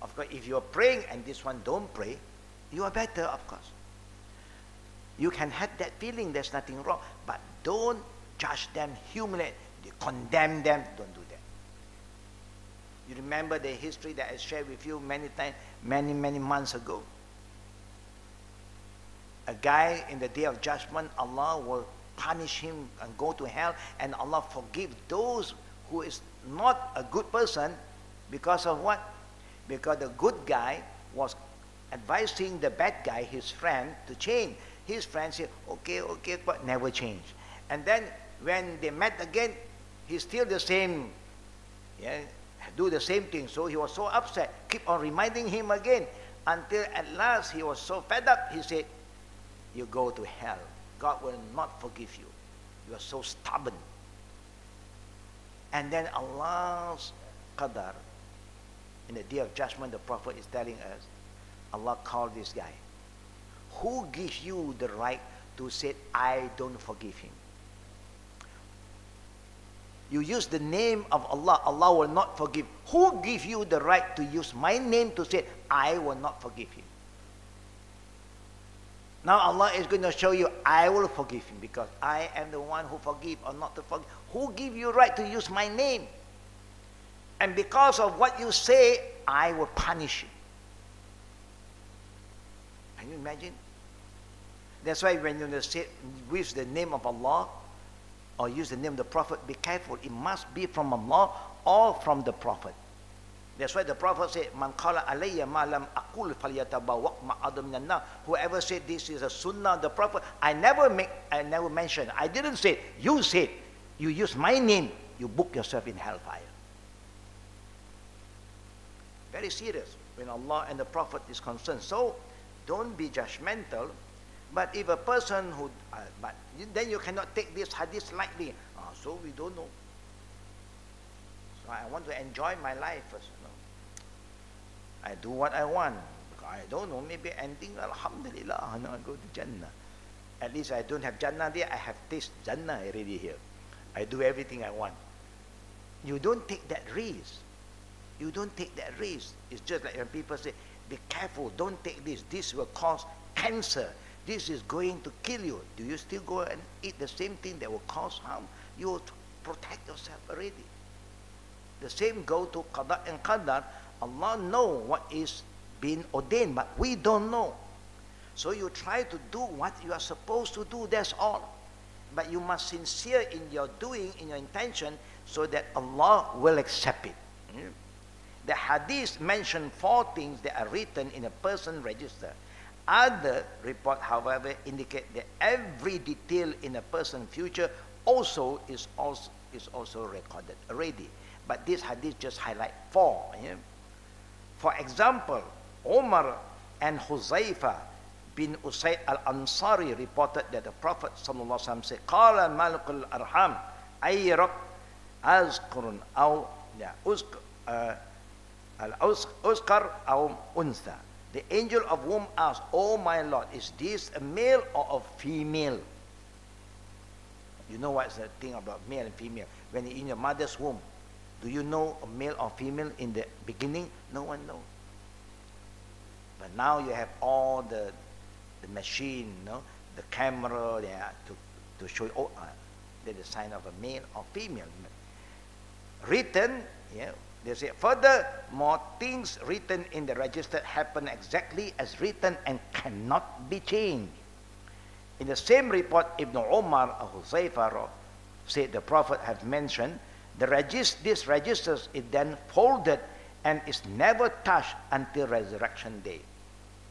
of course, if you're praying and this one don't pray, you are better, of course. You can have that feeling, there's nothing wrong, but don't judge them, humiliate, condemn them, don't do that. You remember the history that I shared with you many times, many months ago. A guy in the day of judgment, Allah will punish him and go to hell, and Allah forgive those who is not a good person because of what? Because the good guy was advising the bad guy, his friend, to change. His friend said, okay, but never change. And then when they met again, he's still the same, yeah, do the same thing. So he was so upset, keep on reminding him again, until at last he was so fed up, he said, you go to hell. God will not forgive you. You are so stubborn. And then Allah's Qadar, in the day of judgment, the Prophet is telling us, Allah called this guy. Who gives you the right to say, I don't forgive him? You use the name of Allah, Allah will not forgive. Who gives you the right to use my name to say, I will not forgive him? Now Allah is going to show you, I will forgive him because I am the one who forgive or not to forgive. Who give you right to use my name? And because of what you say, I will punish you. Can you imagine? That's why when you say with the name of Allah or use the name of the Prophet, be careful. It must be from Allah or from the Prophet. That's why the Prophet said, "Man qala alayya ma lam aqul falyatabawwa ma'ad minan nar." Whoever said this is a sunnah of the Prophet, I never mention. I didn't say. You said. You use my name. You book yourself in hellfire. Very serious when Allah and the Prophet is concerned. So, don't be judgmental. But if a person who, then you cannot take this hadith lightly. So we don't know. So I want to enjoy my life first. You know. I do what I want. I don't know. Maybe ending, alhamdulillah, I go to Jannah. At least I don't have Jannah there. I have taste Jannah already here. I do everything I want. You don't take that risk. You don't take that risk. It's just like when people say, be careful, don't take this. This will cause cancer. This is going to kill you. Do you still go and eat the same thing that will cause harm? You will protect yourself already. The same go to Qada and Qadar. Allah know what is being ordained, but we don't know. So you try to do what you are supposed to do, that's all. But you must sincere in your doing, in your intention, so that Allah will accept it. The hadith mentioned 4 things that are written in a person register. Other report, however, indicate that every detail in a person's future is also recorded already. But this hadith just highlight 4. Yeah? For example, Umar and Huzaifa bin Usayd al-Ansari reported that the Prophet ﷺ said, "Qala malikul arham ayyrak azkurun aw al-uzkar aw unsa." The angel of womb asked, "Oh my Lord, is this a male or a female?" You know what's the thing about male and female? When you're in your mother's womb, do you know a male or female in the beginning? No one knows. But now you have all the machine, no? The camera there to show you, there's a sign of a male or female. Written, yeah. They say, furthermore, things written in the register happen exactly as written and cannot be changed. In the same report, Ibn Umar or Huzaifa said the Prophet have mentioned, these registers is then folded and is never touched until resurrection day.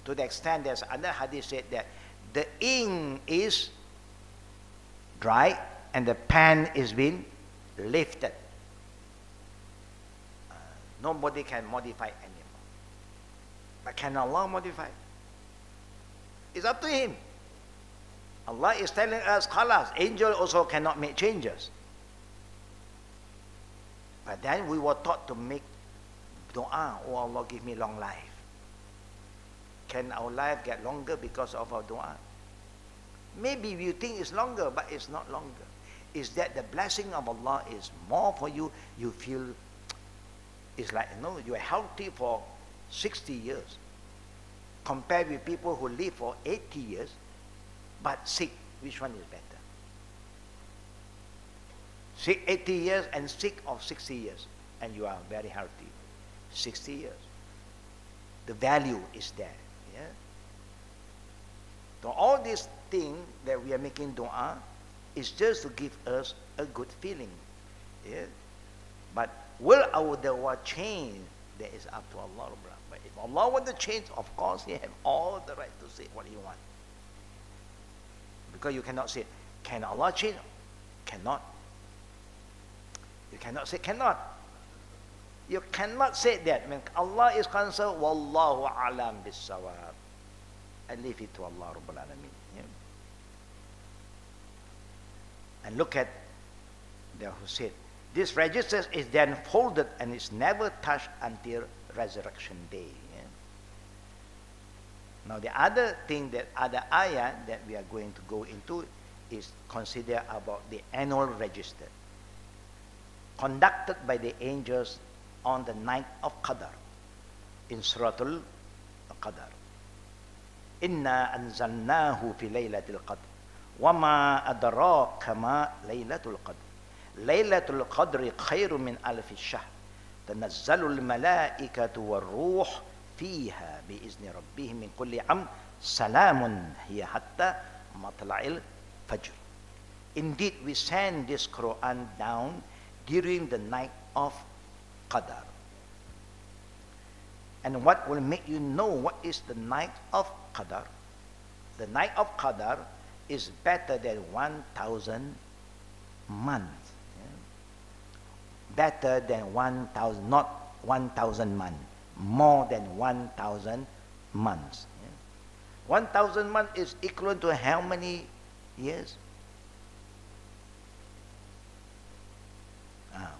To the extent there's another hadith said that the ink is dry and the pen is being lifted. Nobody can modify anymore. But can Allah modify? It's up to Him. Allah is telling us, khalas, angel also cannot make changes. But then we were taught to make dua, oh Allah, give me long life. Can our life get longer because of our dua? Maybe you think it's longer, but it's not longer. Is that the blessing of Allah is more for you? You feel it's like, you know, you are healthy for 60 years compared with people who live for 80 years but sick. Which one is better? Sick 80 years and sick of 60 years, and you are very healthy. 60 years. The value is there. Yeah? So all these things that we are making dua is just to give us a good feeling. Yeah? But will our dua change? That is up to Allah. But if Allah wants to change, of course He has all the right to say what He wants. Because you cannot say, can Allah change? Cannot. You cannot say cannot. You cannot say that. When Allah is concerned, Wallahu alam bis-sawab. I leave it to Allah Rabbul Alameen. Yeah? And look at the Hussain. This register is then folded and is never touched until resurrection day. Yeah? Now the other thing, that other ayah that we are going to go into is consider about the annual register conducted by the angels on the night of Qadr in Suratul Qadar. Inna anzalnahu fi laylatil qadr wama adraka ma laylatul qadr laylatul qadri khairu min alfi shahr tanazzalul malaikatu war-ruh fiha biizni rabbihim min kulli am salamun hiya hatta matla'il fajr. Indeed, we send this Quran down during the night of Qadar. And what will make you know what is the night of Qadar? The night of Qadar is better than 1,000 months. Yeah? Better than 1,000, not 1,000 months, more than 1,000 months. Yeah? 1,000 months is equivalent to how many years?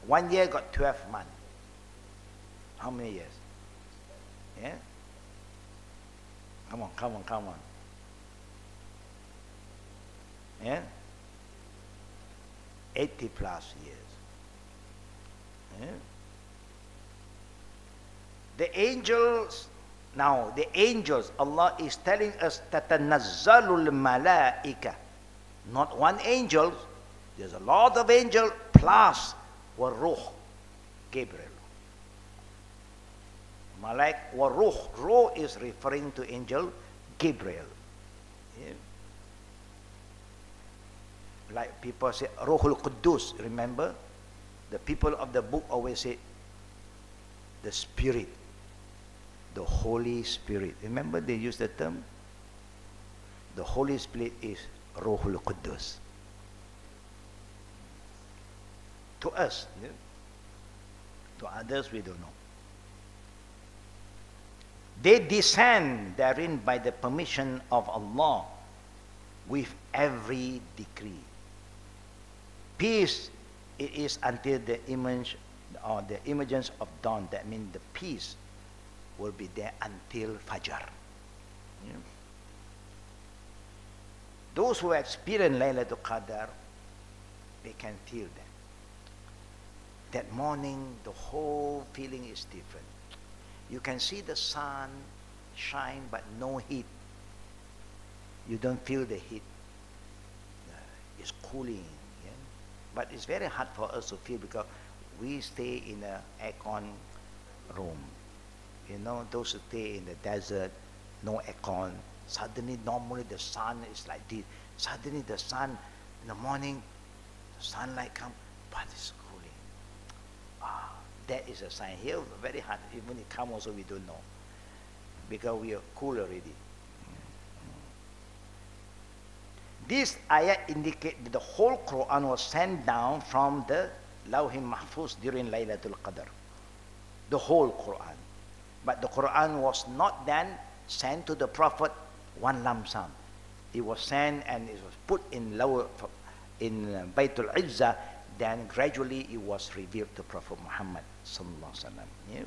1 year got 12 months. How many years? Yeah? Come on. Yeah? 80 plus years. Yeah? The angels, now the angels, Allah is telling us that tanazzalul malaika, not one angel, there's a lot of angels plus war-ruh, Gabriel. Malaik war-ruh, ruh is referring to angel Gabriel. Yeah. Like people say Ruhul Quddus, remember? The people of the book always say the Spirit, the Holy Spirit. Remember they use the term? The Holy Spirit is Ruhul Quddus. To us, yeah? To others we don't know. They descend therein by the permission of Allah with every decree. Peace it is until the image or the emergence of dawn. That means the peace will be there until Fajr. Yeah? Those who experience Laylatul Qadr, they can feel that. That morning, the whole feeling is different. You can see the sun shine, but no heat. You don't feel the heat. It's cooling. Yeah? But it's very hard for us to feel because we stay in an aircon room. You know, those who stay in the desert, no aircon. Suddenly, normally the sun is like this. Suddenly the sun, in the morning, the sunlight comes, but it's cooling. That is a sign. Here, very hard. Even it comes also, we don't know. Because we are cool already. This ayah indicates that the whole Quran was sent down from the Lawhim Mahfuz during Laylatul Qadr. The whole Quran. But the Quran was not then sent to the Prophet one lump sum. It was sent and it was put in Baytul Izzah. Then gradually it was revealed to Prophet Muhammad sallallahu alaihi wasallam. Yeah?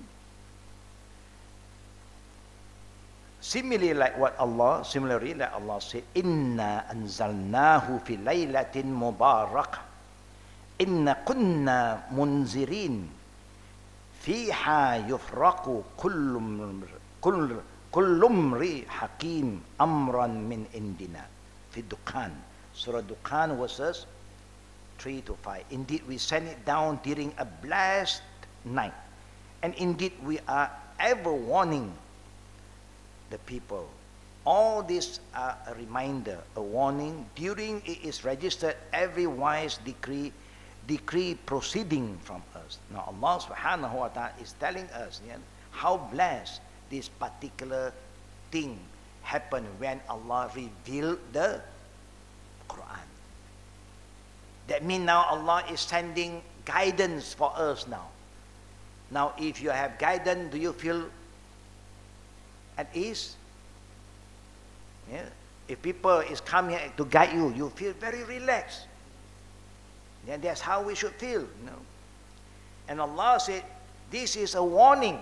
Similarly, like Allah said, Inna anzalnahu fi laylatin mubarakah. Inna kunna munzirin. Fiha yufraku kullumri hakim amran min indina. Fi Dukhan. Surah Dukhan verses 3 to 5. Indeed, we send it down during a blessed night. And indeed, we are ever warning the people. All these are a reminder, a warning. During it is registered every wise decree proceeding from us. Now Allah subhanahu wa ta'ala is telling us how blessed this particular thing happened when Allah revealed the Quran. That means now Allah is sending guidance for us now. Now if you have guidance, do you feel at ease? Yeah. If people is coming to guide you, you feel very relaxed. Yeah, that's how we should feel. And Allah said, this is a warning.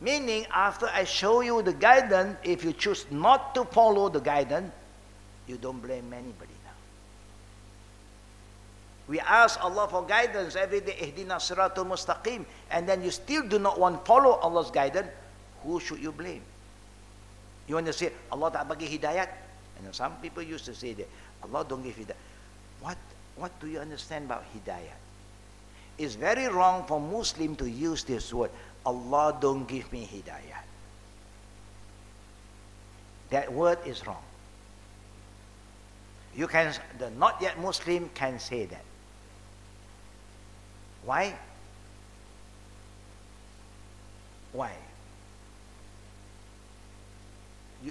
Meaning, after I show you the guidance, if you choose not to follow the guidance, you don't blame anybody now. We ask Allah for guidance every day, Ihdina siratul mustaqim, and then you still do not want to follow Allah's guidance, who should you blame? You want to say, Allah tak bagi hidayat? And some people used to say that, Allah don't give hidayat. What do you understand about hidayat? It's very wrong for Muslim to use this word, Allah don't give me hidayat. That word is wrong. You can, the not yet Muslim can say that. Why? Why?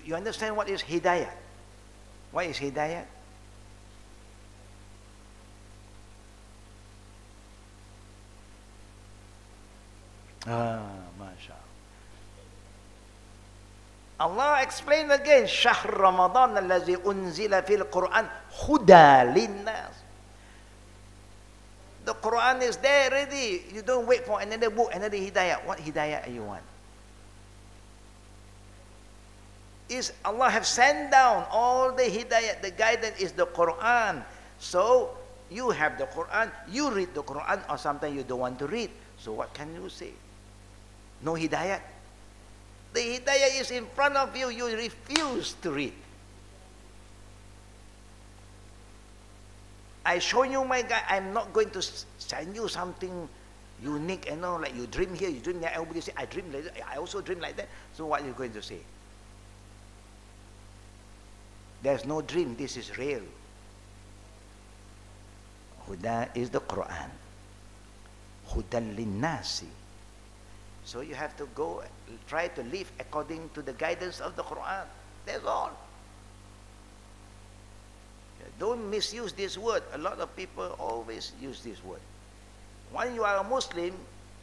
You understand what is hidayah? What is hidayah? MashaAllah. Allah explained again, Shahr Ramadan allazi unzila fil Quran huda linnas. The Quran is there ready. You don't wait for another book, another hidayah. What hidayah you want? Is Allah have sent down all the hidayah, the guidance is the Quran. So you have the Quran, you read the Quran, or sometimes you don't want to read. So what can you say? No hidayah. The hidayah is in front of you, you refuse to read. I show you my guide, I'm not going to send you something unique, like you dream here, you dream there, everybody say, I dream like that, I also dream like that. So what are you going to say? There's no dream, this is real. Huda is the Quran. Hudan linnasi. So you have to go, try to live according to the guidance of the Quran. That's all. Don't misuse this word. A lot of people always use this word. When you are a Muslim,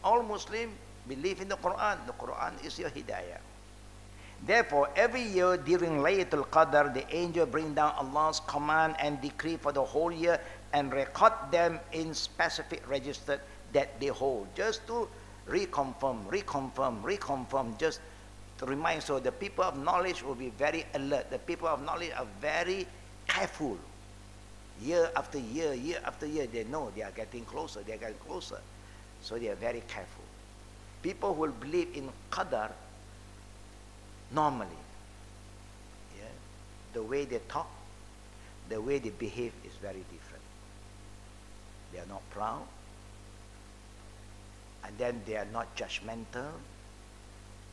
all Muslims believe in the Quran. The Quran is your hidayah. Therefore, every year during Laylatul Qadr, the angel bring down Allah's command and decree for the whole year and record them in specific register that they hold. Just to reconfirm, just to remind. So the people of knowledge will be very alert. The people of knowledge are very careful. Year after year, they know they are getting closer, So they are very careful. People who will believe in Qadar, normally, the way they talk, the way they behave is very different. They are not proud, and then they are not judgmental.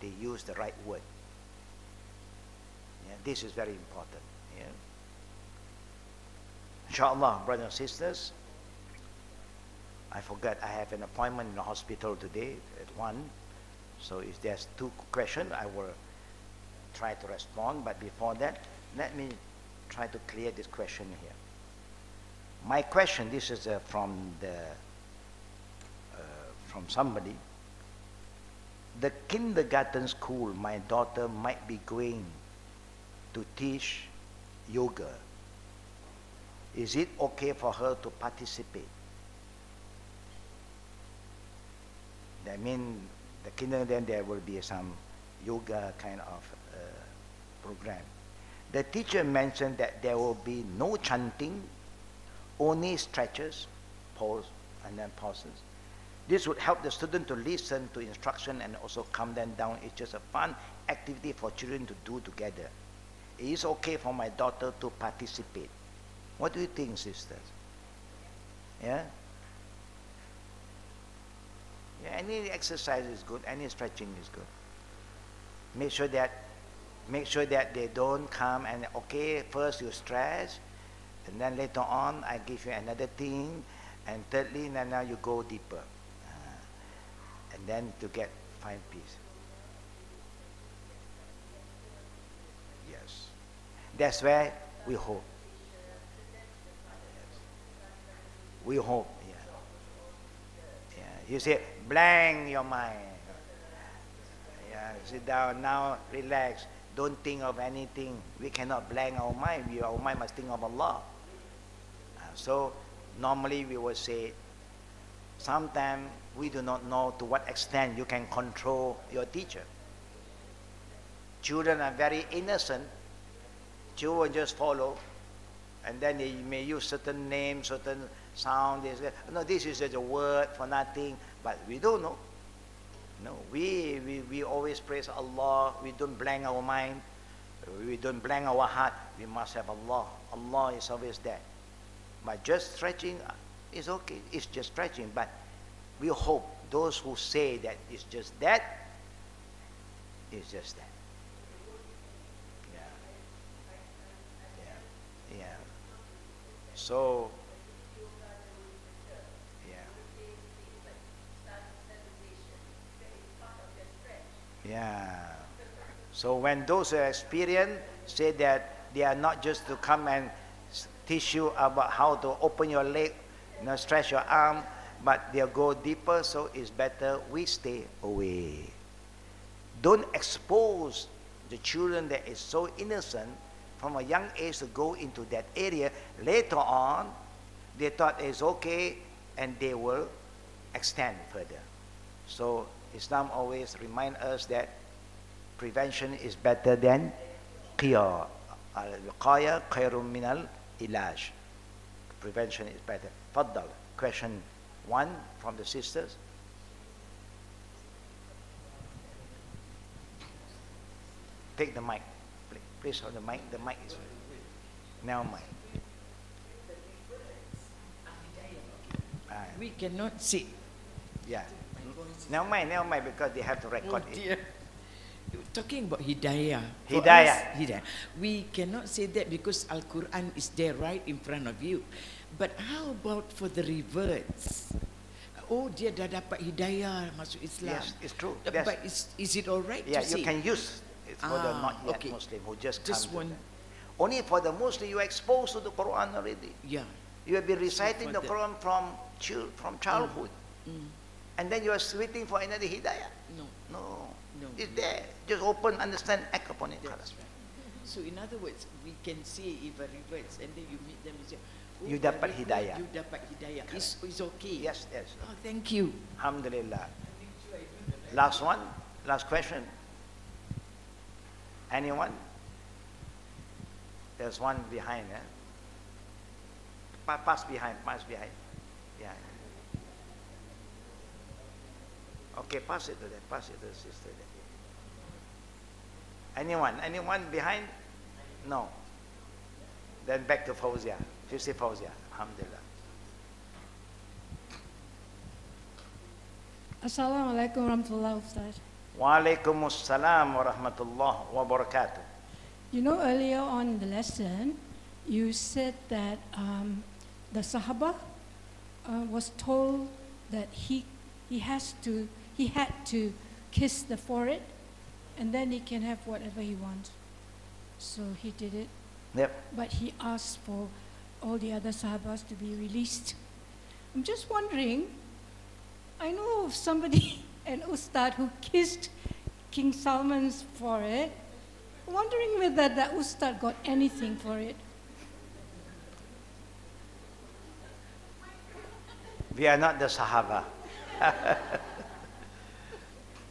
They use the right word. This is very important. Inshallah, brothers and sisters, I forgot I have an appointment in the hospital today at 1. So if there's 2 questions, I will try to respond. But before that, let me try to clear this question here. My question, this is from somebody. The kindergarten school my daughter might be going to teach yoga. Is it okay for her to participate? That means the kindergarten, there will be some yoga kind of program. The teacher mentioned that there will be no chanting, only stretches, pause, and then pauses. This would help the student to listen to instruction and also calm them down. It's just a fun activity for children to do together. It is okay for my daughter to participate. What do you think, sisters? Yeah? Yeah, any exercise is good, any stretching is good. Make sure that they don't come and, okay, first you stretch, and then later on I give you another thing, and thirdly, now you go deeper. And then to get fine peace. Yes. That's where we hope. Yes. We hope, yeah. Yeah. You say, blank your mind. Yeah, sit down now, relax. Don't think of anything. We cannot blank our mind. Our mind must think of Allah. So normally we will say, sometimes we do not know to what extent you can control your teacher. Children are very innocent. Children just follow, and then they may use certain names, certain sound. They say, no, this is just a word for nothing, but we don't know. No, we always praise Allah. We don't blank our mind. We don't blank our heart. We must have Allah. Allah is always there. But just stretching is okay. It's just stretching. But we hope those who say that it's just that, it's just that. Yeah. So, yeah. So when those who experience say that they are not just to come and teach you about how to open your leg, stretch your arm, but they'll go deeper, so it's better we stay away. Don't expose the children that is so innocent from a young age to go into that area. Later on, they thought it's okay, and they will extend further. So Islam always reminds us that prevention is better than cure. Al-wiqaya khairun min al-ilaj. Prevention is better. Faddal. Question 1 from the sisters. Take the mic. Please hold the mic. The mic is now mic. We cannot see. Yeah. Never mind, because they have to record it. Talking about hidayah. Hidayah. We cannot say that because Al-Quran is there right in front of you. But how about for the reverts? Oh, dia dah dapat hidayah masuk Islam. Yes, it's true. But is it all right to say? You can use it for the not yet Muslim who just come. Only for the Muslim, you are exposed to the Quran already. Yeah. You have been reciting the Quran from childhood. And then you are waiting for another hidayah. No. It's there. Just open, understand, act upon it. That's right. So in other words, we can say if a reverts and then you meet them and say, oh, you dapat hidayah. You dapat hidayah. It's okay. Yes. Oh, thank you. Alhamdulillah. Last one. Last question. Anyone? There's one behind. Pass behind. Yeah. Okay, pass it to them. Pass it to the sister. Anyone behind? No. Then back to Fauzia. You say Fauzia. Alhamdulillah. Assalamualaikum warahmatullahi wabarakatuh. Wa alaikumussalam wa rahmatullah wa barakatuh. You know, earlier on in the lesson, you said that the Sahaba was told that he had to kiss the forehead, and then he can have whatever he wants. So he did it. Yep. But he asked for all the other Sahabas to be released. I'm just wondering, I know of somebody, an Ustad, who kissed King Salman's forehead. Wondering whether that Ustad got anything for it. We are not the Sahaba.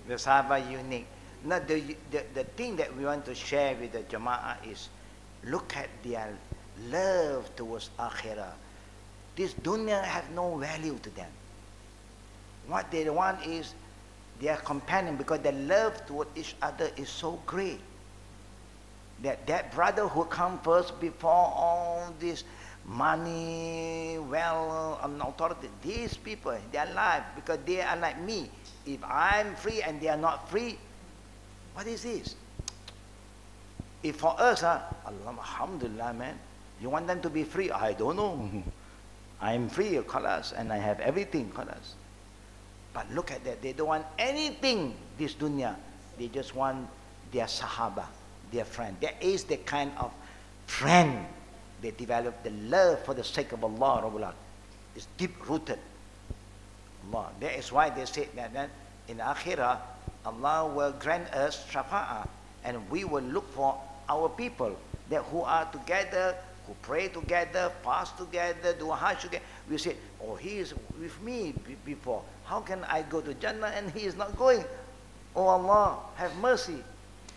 The Sahaba unique. Now the thing that we want to share with the Jama'ah is, look at their love towards Akhirah. This dunya have no value to them. What they want is their companion, because their love toward each other is so great. That brotherhood come first before all this money, wealth, and authority. These people, they are alive because they are like me. If I'm free and they are not free, what is this? If for us, alhamdulillah, man, you want them to be free? I don't know. I'm free, khalas, and I have everything, khalas. But look at that. They don't want anything, this dunya. They just want their sahaba, their friend. That is the kind of friend they develop, the love for the sake of Allah. Rabbul is deep-rooted. Allah. That is why they say that in Akhirah, Allah will grant us shafa'ah, and we will look for our people that who are together, who pray together, fast together, do hajj together. We say, oh, he is with me before. How can I go to Jannah and he is not going? Oh Allah, have mercy.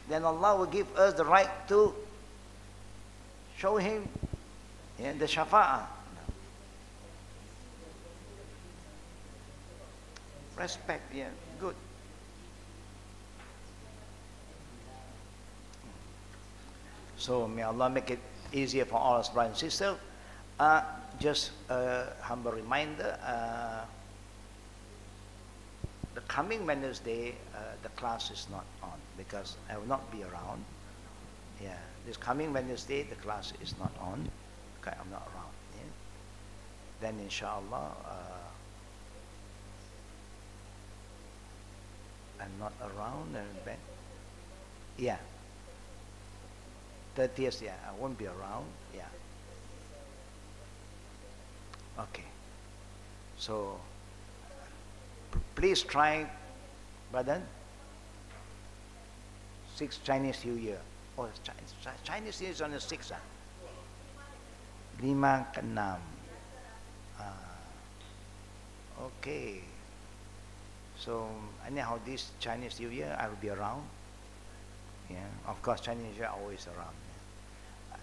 Then Allah will give us the right to show him the shafa'ah. Respect, yeah, good. So may Allah make it easier for all us brothers and sisters. Just a humble reminder, the coming Wednesday, the class is not on because I will not be around. Yeah, this coming Wednesday, the class is not on. Okay, I'm not around. Yeah. Then inshallah, I'm not around. Yeah. 30th, yeah, I won't be around. Yeah. Okay. So, please try, brother. 6th Chinese New Year. Oh, Chinese New Year is on the 6th. 5 ke 6. Okay. So, anyhow, this Chinese New Year, I will be around. Yeah, of course, Chinese New Year always around. Yeah.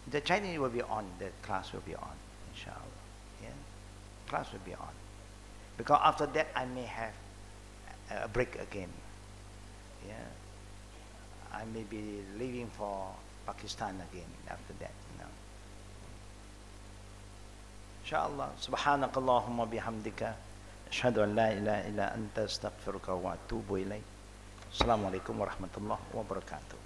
The Chinese will be on, the class will be on, inshallah. Yeah, class will be on. Because after that, I may have a break again. Yeah, I may be leaving for Pakistan again after that. You know. Inshallah. Subhanakallahumma bihamdika. Ashhadu an la ilaha illa anta astaghfiruka wa atubu ilayk. Assalamualaikum warahmatullahi wabarakatuh.